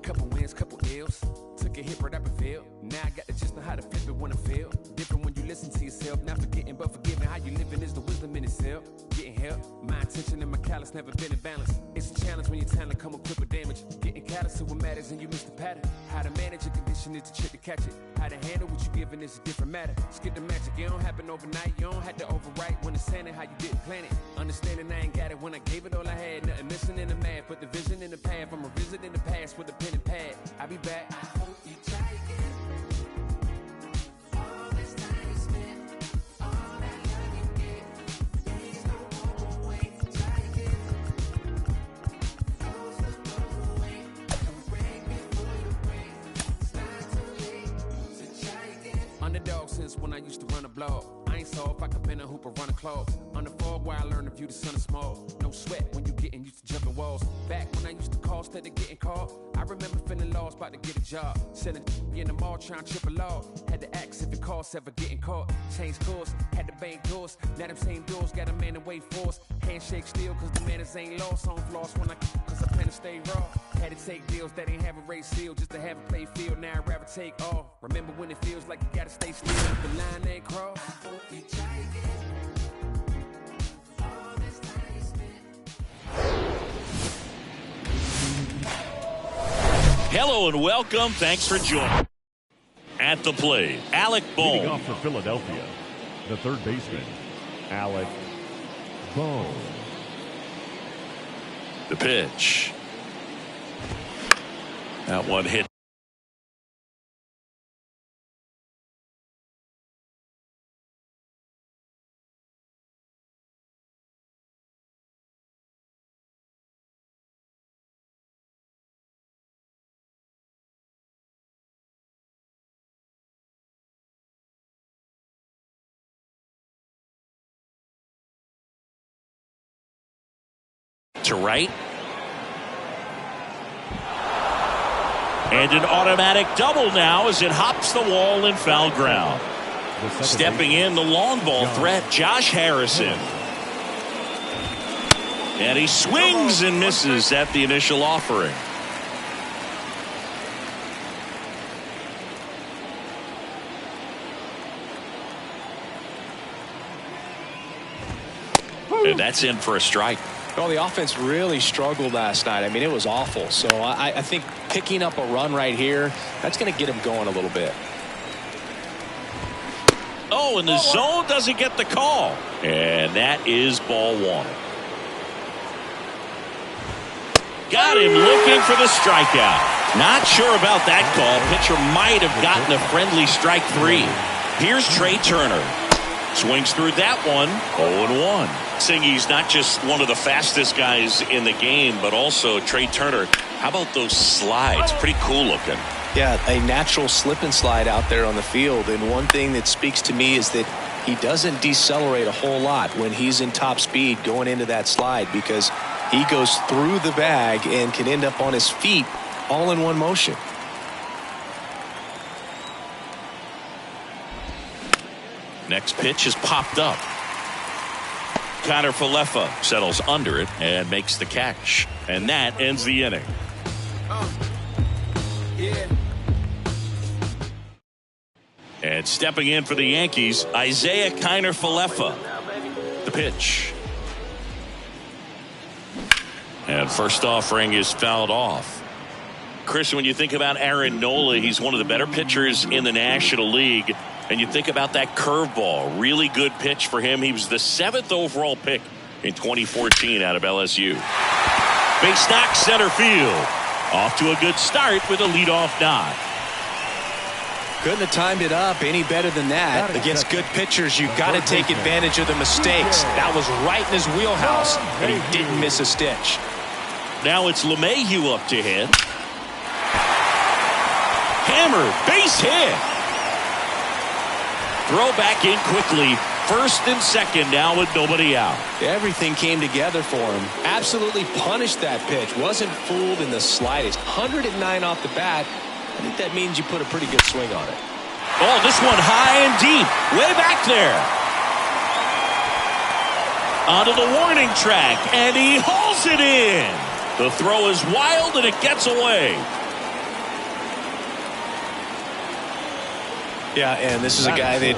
couple wins, couple ills. Took a hit, but I prevailed. Now I got to just know how to flip it when I fail. Different when you listen to yourself. Not forgetting, but forgiving. How you living is the wisdom in itself. Getting help. My attention and my callous never been in balance. It's a challenge when your talent come equipped with damage. Getting callous to what matters and you miss the pattern. How to manage a condition is the trick to catch it. How to handle what you giving is a different matter. Skip the magic, it don't happen overnight. You don't have to overwrite when it's handed how you didn't plan it. Understanding I ain't got it when I gave it all I had. Nothing missing in the math, but the vision in the path. I'm revisiting the past with a pen and pad. I'll be back. I hope you try again. All this time you spent, all that love you get, there's no more way to try again. Those that go away, don't break before you break. It's not too late to try again. Underdog since when I used to run a blog. I ain't saw if I could bend a hoop or run a clog. On the fog where I learned to view the sun is small. No sweat when you getting used to jumping walls. Back when I used to call instead of getting called. I remember feeling lost, about to get a job. Selling in the mall, trying to trip a log. Had to ask if it costs ever getting caught. Changed course, had to bang doors. Now them same doors got a man to wait for us. Handshake still, cause the manners ain't lost. On floss when cause I plan to stay raw. Had to take deals that ain't have a race seal just to have a play field. Now I'd rather take off. Remember when it feels like you gotta stay still. The line ain't crossed. I hope you try again. Hello and welcome. Thanks for joining. At the plate, Alec Bohm. Leading off for Philadelphia, the third baseman, Alec Bohm. The pitch. That one hit. To right. And an automatic double now as it hops the wall in foul ground. Stepping in the long ball threat, Josh Harrison. And he swings and misses at the initial offering. And that's in for a strike. Well, the offense really struggled last night. I mean, it was awful. So I think picking up a run right here, that's going to get him going a little bit. Oh, and the zone doesn't get the call. And that is ball one. Got him looking for the strikeout. Not sure about that call. Pitcher might have gotten a friendly strike three. Here's Trey Turner. Swings through that one. 0-1. Saying he's not just one of the fastest guys in the game, but also Trey Turner. How about those slides? Pretty cool looking. Yeah, a natural slip and slide out there on the field. And one thing that speaks to me is that he doesn't decelerate a whole lot when he's in top speed going into that slide, because he goes through the bag and can end up on his feet all in one motion. Next pitch is popped up. Kiner-Falefa settles under it and makes the catch. And that ends the inning. And stepping in for the Yankees, Isiah Kiner-Falefa. The pitch. And first offering is fouled off. Chris, when you think about Aaron Nola, he's one of the better pitchers in the National League. And you think about that curveball, really good pitch for him. He was the 7th overall pick in 2014 out of LSU. Base knock center field. Off to a good start with a leadoff nod. Couldn't have timed it up any better than that. Against good pitchers, you've got to take advantage of the mistakes. That was right in his wheelhouse, and he didn't miss a stitch. Now it's LeMahieu up to hit. Hammer, base hit. Throw back in quickly. First and second now with nobody out. Everything came together for him. Absolutely punished that pitch. Wasn't fooled in the slightest. 109 off the bat. I think that means you put a pretty good swing on it. Oh, this one high and deep. Way back there. Onto the warning track, and he hauls it in. The throw is wild, and it gets away. Yeah, and this is a guy that,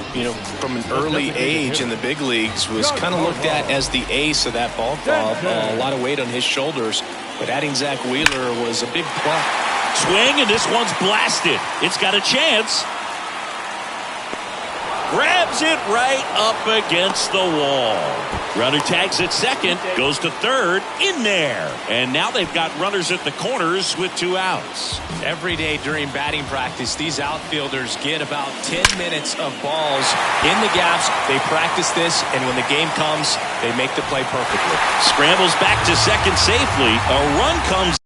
from an early age in the big leagues was kind of looked at as the ace of that ball club. A lot of weight on his shoulders, but adding Zach Wheeler was a big plus. Swing, and this one's blasted. It's got a chance. Grabs it right up against the wall. Runner tags at second, goes to third, in there. And now they've got runners at the corners with 2 outs. Every day during batting practice, these outfielders get about 10 minutes of balls in the gaps. They practice this, and when the game comes, they make the play perfectly. Scrambles back to second safely. A run comes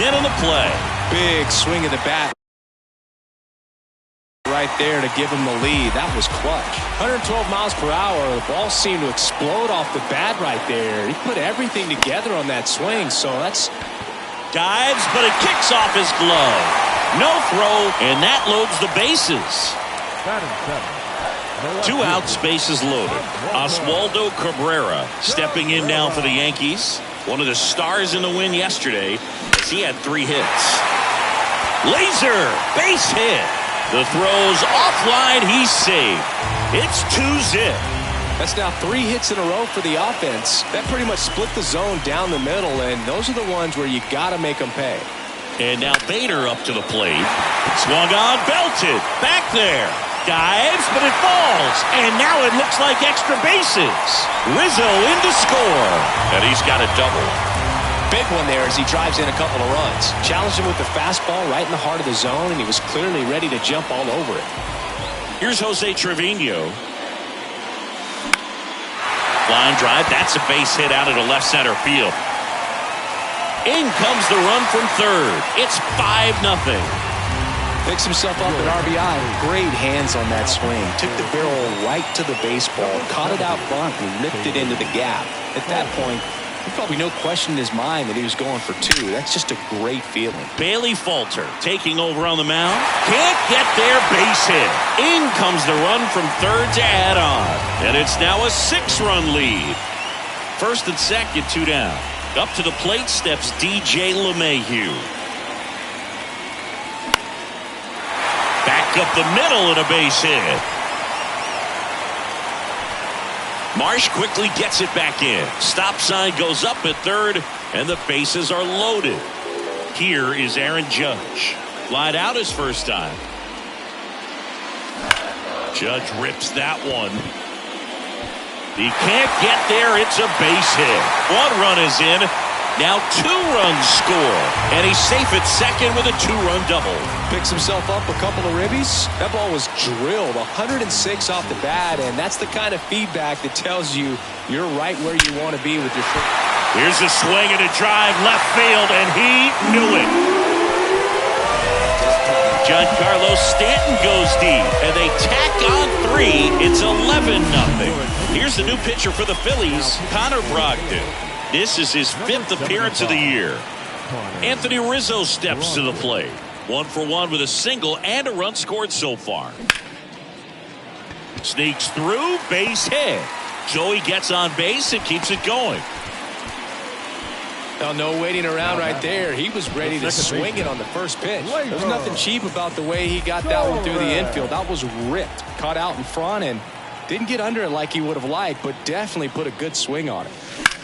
in on the play. Big swing of the bat right there to give him the lead. That was clutch. 112 miles per hour. The ball seemed to explode off the bat right there. He put everything together on that swing, so that's... Dives, but it kicks off his glove. No throw, and that loads the bases. 2 outs, bases loaded. Oswaldo Cabrera stepping in now for the Yankees. One of the stars in the win yesterday, as he had 3 hits. Laser, base hit. The throw's offline, he's saved. It's 2-zip. That's now 3 hits in a row for the offense. That pretty much split the zone down the middle, and those are the ones where you got to make them pay. And now Bader up to the plate. Swung on, belted. Back there. Dives, but it falls. And now it looks like extra bases. Rizzo in to score. And he's got a double. Big one there as he drives in a couple of runs. Challenged him with the fastball right in the heart of the zone, and he was clearly ready to jump all over it. Here's Jose Trevino. Line drive. That's a base hit out of the left center field. In comes the run from third. It's 5-0. Picks himself up at RBI. Great hands on that swing. Took the barrel right to the baseball. Caught it out front and ripped it into the gap. At that point, there's probably no question in his mind that he was going for 2. That's just a great feeling. Bailey Falter taking over on the mound. Can't get there, base hit. In comes the run from third to add on. And it's now a 6-run lead. First and second, 2 down. Up to the plate steps DJ LeMahieu. Back up the middle and a base hit. Marsh quickly gets it back in. Stop sign goes up at third, and the bases are loaded. Here is Aaron Judge. Lied out his first time. Judge rips that one. He can't get there. It's a base hit. 1 run is in. Now 2 runs score. And he's safe at second with a 2-run double. Picks himself up a couple of ribbies. That ball was drilled 106 off the bat, and that's the kind of feedback that tells you you're right where you want to be with your foot. Here's a swing and a drive left field, and he knew it. Giancarlo Stanton goes deep, and they tack on 3. It's 11-0. Here's the new pitcher for the Phillies, Connor Brogdon. This is his 5th appearance of the year. Anthony Rizzo steps to the plate. 1 for 1 with a single and a run scored so far. Sneaks through, base hit. Joey gets on base and keeps it going. Now, no waiting around right there. He was ready to swing it on the first pitch. There was nothing cheap about the way he got that one through the infield. That was ripped. Caught out in front and didn't get under it like he would have liked, but definitely put a good swing on it.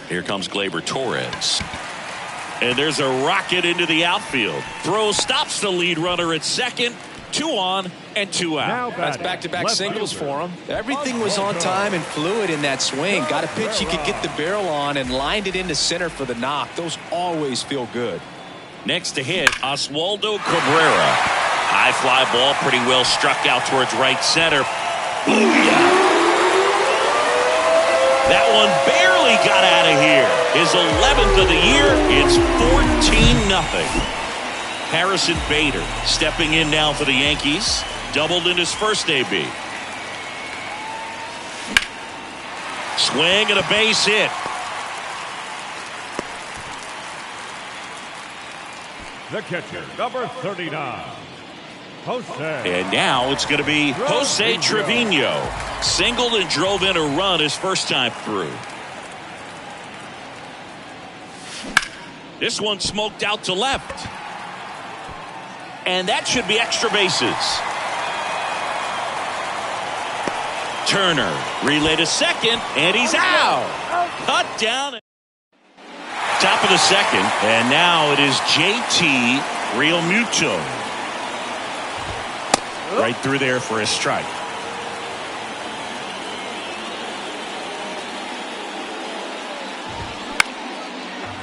Here comes Gleyber Torres. And there's a rocket into the outfield. Throw stops the lead runner at second. 2 on and 2 out. That's back-to-back singles for him. Everything was on time and fluid in that swing. Got a pitch he could get the barrel on and lined it into center for the knock. Those always feel good. Next to hit, Oswaldo Cabrera. High fly ball, pretty well struck out towards right center. Booyah! That one barely got out of here. His 11th of the year. It's 14-0. Harrison Bader stepping in now for the Yankees. Doubled in his first AB. Swing and a base hit. The catcher, number 39. Jose. And now it's going to be Jose Trevino. Singled and drove in a run his first time through. This one smoked out to left. And that should be extra bases. Turner. Relay to second, and he's out. Cut down. Top of the second, and now it is JT Realmuto. Right through there for a strike.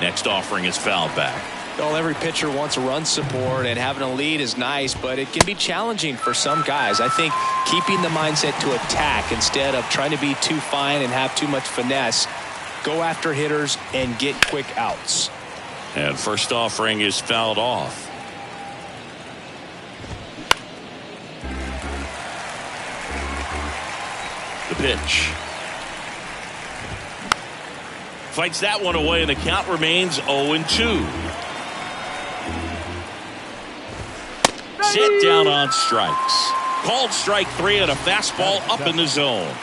Next offering is fouled back. Well, every pitcher wants a run support, and having a lead is nice, but it can be challenging for some guys. I think keeping the mindset to attack instead of trying to be too fine and have too much finesse, go after hitters and get quick outs. And first offering is fouled off. The pitch. Fights that one away, and the count remains 0-2. Sit down on strikes. Called strike 3 on a fastball up in the zone.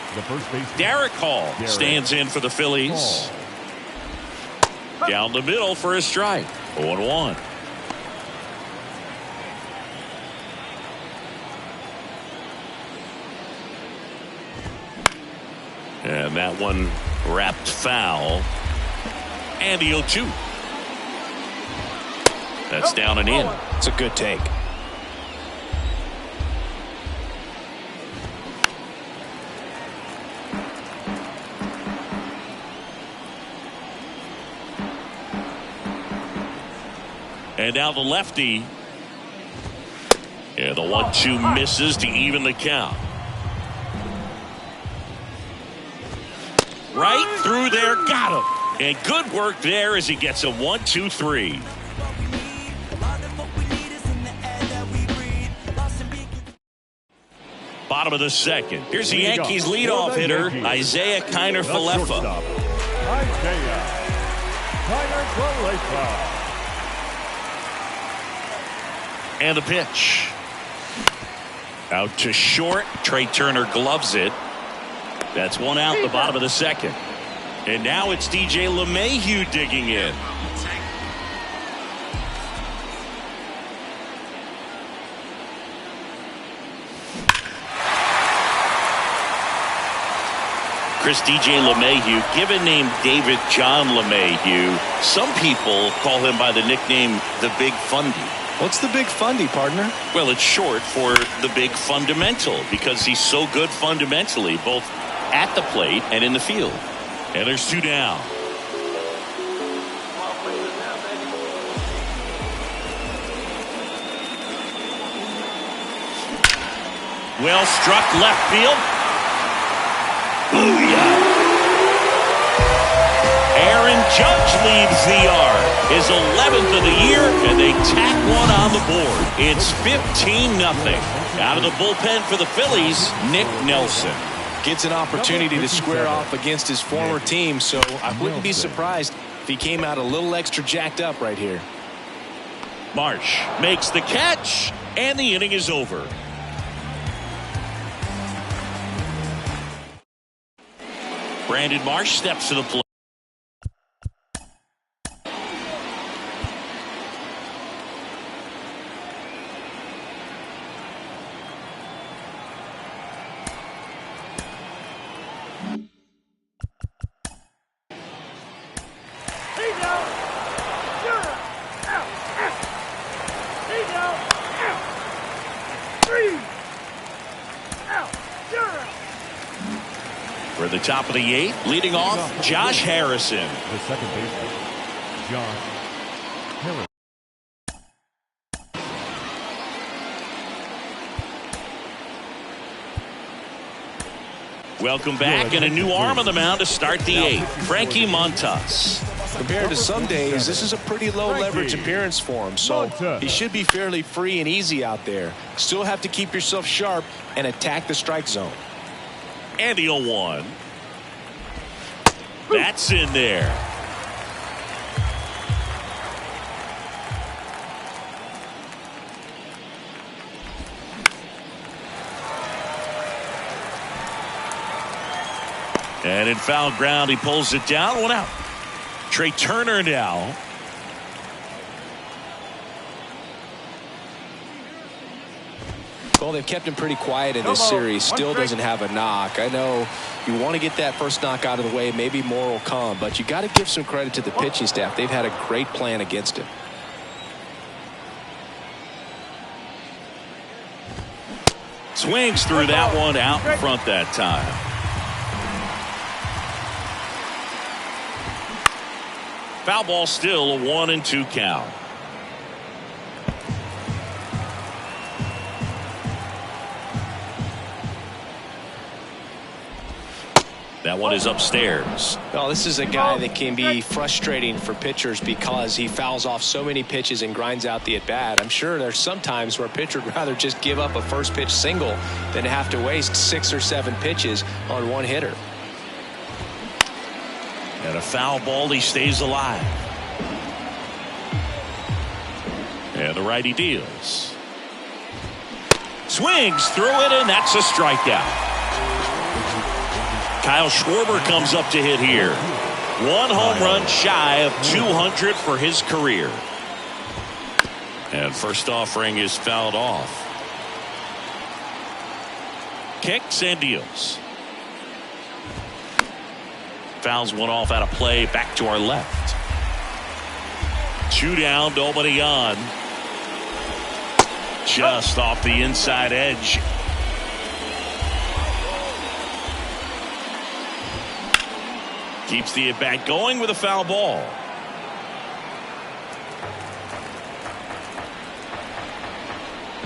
Derek Hall stands in for the Phillies. Down the middle for a strike. 0-1. And that one wrapped foul. And the 0-2. That's down and in. It's a good take. And now the lefty. Yeah, the 1-2 misses to even the count. Right through there, got him. And good work there as he gets a 1-2-3. Bottom of the second. Here's the Yankees leadoff hitter, Isaiah Kiner-Falefa. Isaiah Kiner-Falefa. And the pitch. Out to short. Trey Turner gloves it. That's one out the bottom of the second. And now it's DJ LeMahieu digging in. Chris, DJ LeMahieu, given name David John LeMahieu. Some people call him by the nickname the Big Fundy. What's the Big Fundy, partner? Well, it's short for the Big Fundamental because he's so good fundamentally, both at the plate and in the field. And there's 2 down. Well struck left field. Booyah! Aaron Judge leaves the yard. His 11th of the year, and they tack one on the board. It's 15-0. Out of the bullpen for the Phillies, Nick Nelson. Gets an opportunity to square off against his former team, so I wouldn't be surprised if he came out a little extra jacked up right here. Marsh makes the catch, and the inning is over. Brandon Marsh steps to the plate. For the top of the 8th, leading off, Josh Harrison. The second baseman, Josh Harrison. Welcome back, and a new arm on the mound to start the 8th, Frankie Montas. Compared to some days, this is a pretty low leverage appearance for him, so he should be fairly free and easy out there. Still have to keep yourself sharp and attack the strike zone. And the 0-1. That's in there. And in foul ground, he pulls it down. 1 out. Trey Turner now. Well, they've kept him pretty quiet in this series. Still doesn't have a knock. I know you want to get that first knock out of the way. Maybe more will come, but you got to give some credit to the pitching staff. They've had a great plan against him. Swings through that one out in front that time. Foul ball, still a 1-2 count. That one is upstairs. Well, this is a guy that can be frustrating for pitchers because he fouls off so many pitches and grinds out the at-bat. I'm sure there's some times where a pitcher would rather just give up a first pitch single than have to waste 6 or 7 pitches on one hitter. And a foul ball, he stays alive. And the righty deals. Swings through it, and that's a strikeout. Kyle Schwarber comes up to hit here. 1 home run shy of 200 for his career. And first offering is fouled off. Kicks and deals. Fouls one off out of play. Back to our left. 2 down, nobody on. Just off the inside edge. Keeps the at-bat going with a foul ball.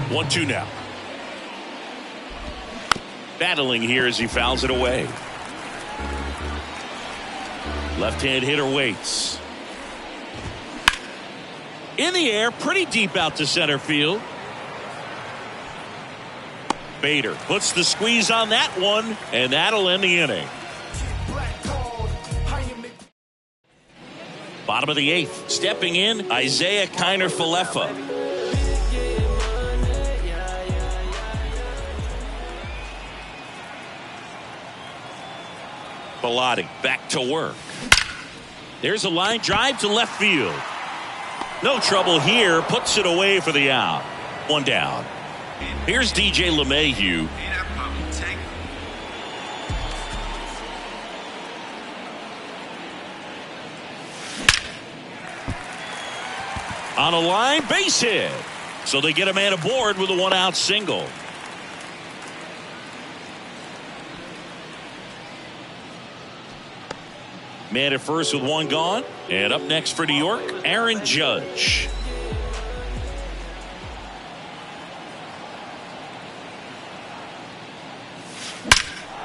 One, 2 now. Battling here as he fouls it away. Left-hand hitter waits. In the air, pretty deep out to center field. Bader puts the squeeze on that one, and that'll end the inning. Bottom of the 8th, stepping in, Isaiah Kiner-Falefa. Bilotti back to work. There's a line drive to left field. No trouble here, puts it away for the out. 1 down. Here's DJ LeMahieu. On a line, base hit. So they get a man aboard with a 1-out single. Man at first with 1 gone. And up next for New York, Aaron Judge.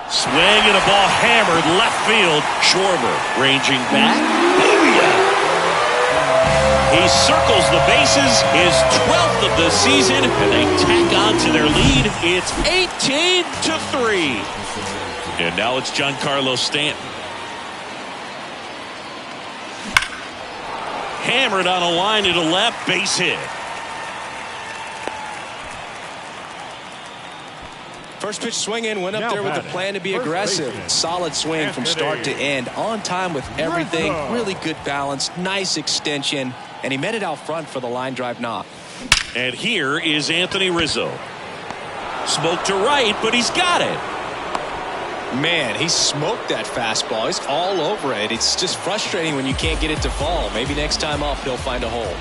Swing and a ball hammered left field. Schwarber ranging back. Booyah! He circles the bases, his 12th of the season, and they tack on to their lead. It's 18-3. And now it's Giancarlo Stanton. Hammered on a line to the left, base hit. First pitch swinging, went up there with a plan to be aggressive. Solid swing from start to end. On time with everything. Really good balance. Nice extension. And he met it out front for the line drive knock. And here is Anthony Rizzo. Smoke to right, but he's got it. Man, he smoked that fastball. He's all over it. It's just frustrating when you can't get it to fall. Maybe next time up he'll find a hole.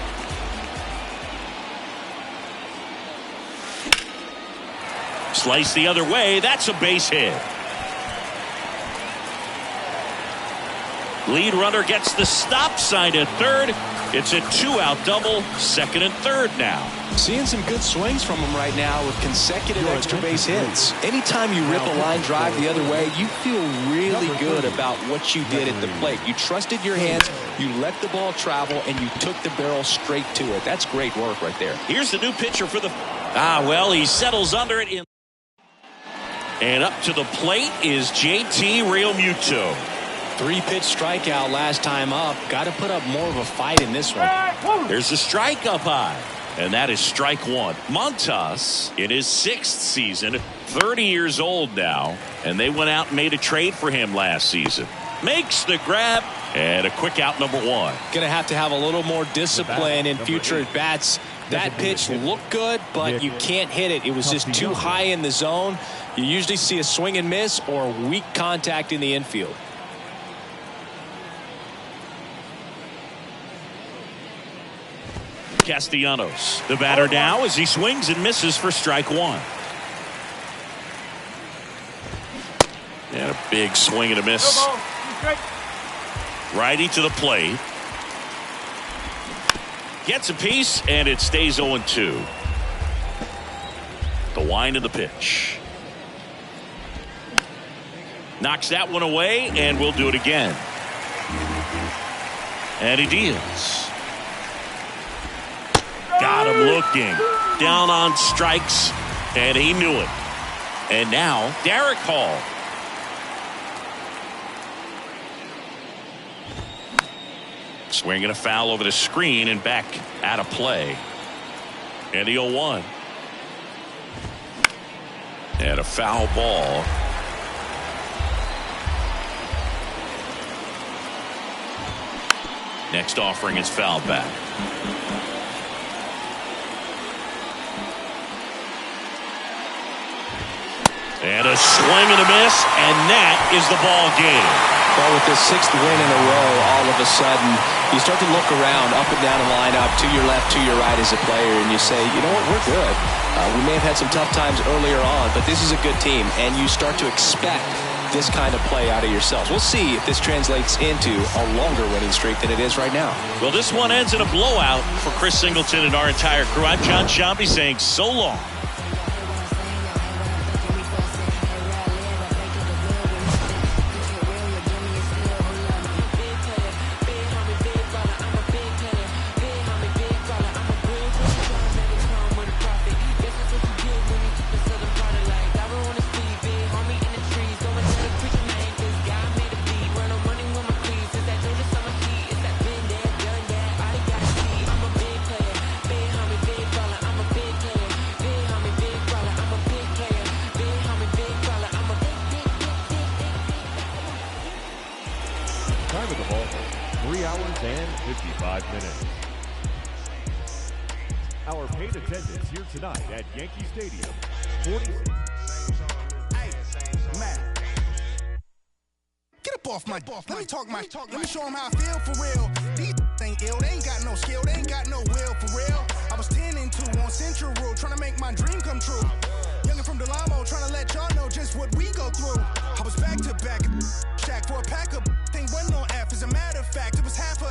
Slice the other way. That's a base hit. Lead runner gets the stop sign at third. It's a 2-out double, second and third now. Seeing some good swings from him right now with consecutive extra base hits. Anytime you rip a line drive the other way, you feel really good about what you did at the plate. You trusted your hands, you let the ball travel, and you took the barrel straight to it. That's great work right there. Here's the new pitcher for the... well, he settles under it. And up to the plate is JT Realmuto. 3-pitch strikeout last time up. Got to put up more of a fight in this one. There's a strike up high. And that is strike 1. Montas in his 6th season, 30 years old now. And they went out and made a trade for him last season. Makes the grab. And a quick out, number 1. Going to have a little more discipline in future at-bats. That pitch looked good, but you can't hit it. It was just too high in the zone. You usually see a swing and miss or weak contact in the infield. Castellanos, the batter now, as he swings and misses for strike one. And a big swing and a miss. Righty to the plate. Gets a piece, and it stays 0-2. The wind of the pitch. Knocks that one away, and we'll do it again. And he deals. Got him looking. Down on strikes, and he knew it. And now, Derek Hall. Swinging a foul over the screen and back out of play. And the 0-1. And a foul ball. Next offering is fouled back. And a swing and a miss, and that is the ball game. Well, with this 6th win in a row, all of a sudden, you start to look around, up and down the lineup, to your left, to your right as a player, and you say, you know what, we're good. We may have had some tough times earlier on, but this is a good team, and you start to expect this kind of play out of yourselves. We'll see if this translates into a longer winning streak than it is right now. Well, this one ends in a blowout for Chris Singleton and our entire crew. I'm John Sciambi saying so long. Time of the ball, 3 hours and 55 minutes. Our paid attendance here tonight at Yankee Stadium, 46. Get up off my. Let me talk my. Let me show them how I feel for real. These ain't ill. They ain't got no skill. They ain't got no will for real. I was 10 and 2 on Central Road, trying to make my dream come true. Youngin' from Delamo, trying to let y'all know just what we go through. I was back to back, shack for a pack of thing wasn't on F. As a matter of fact, it was half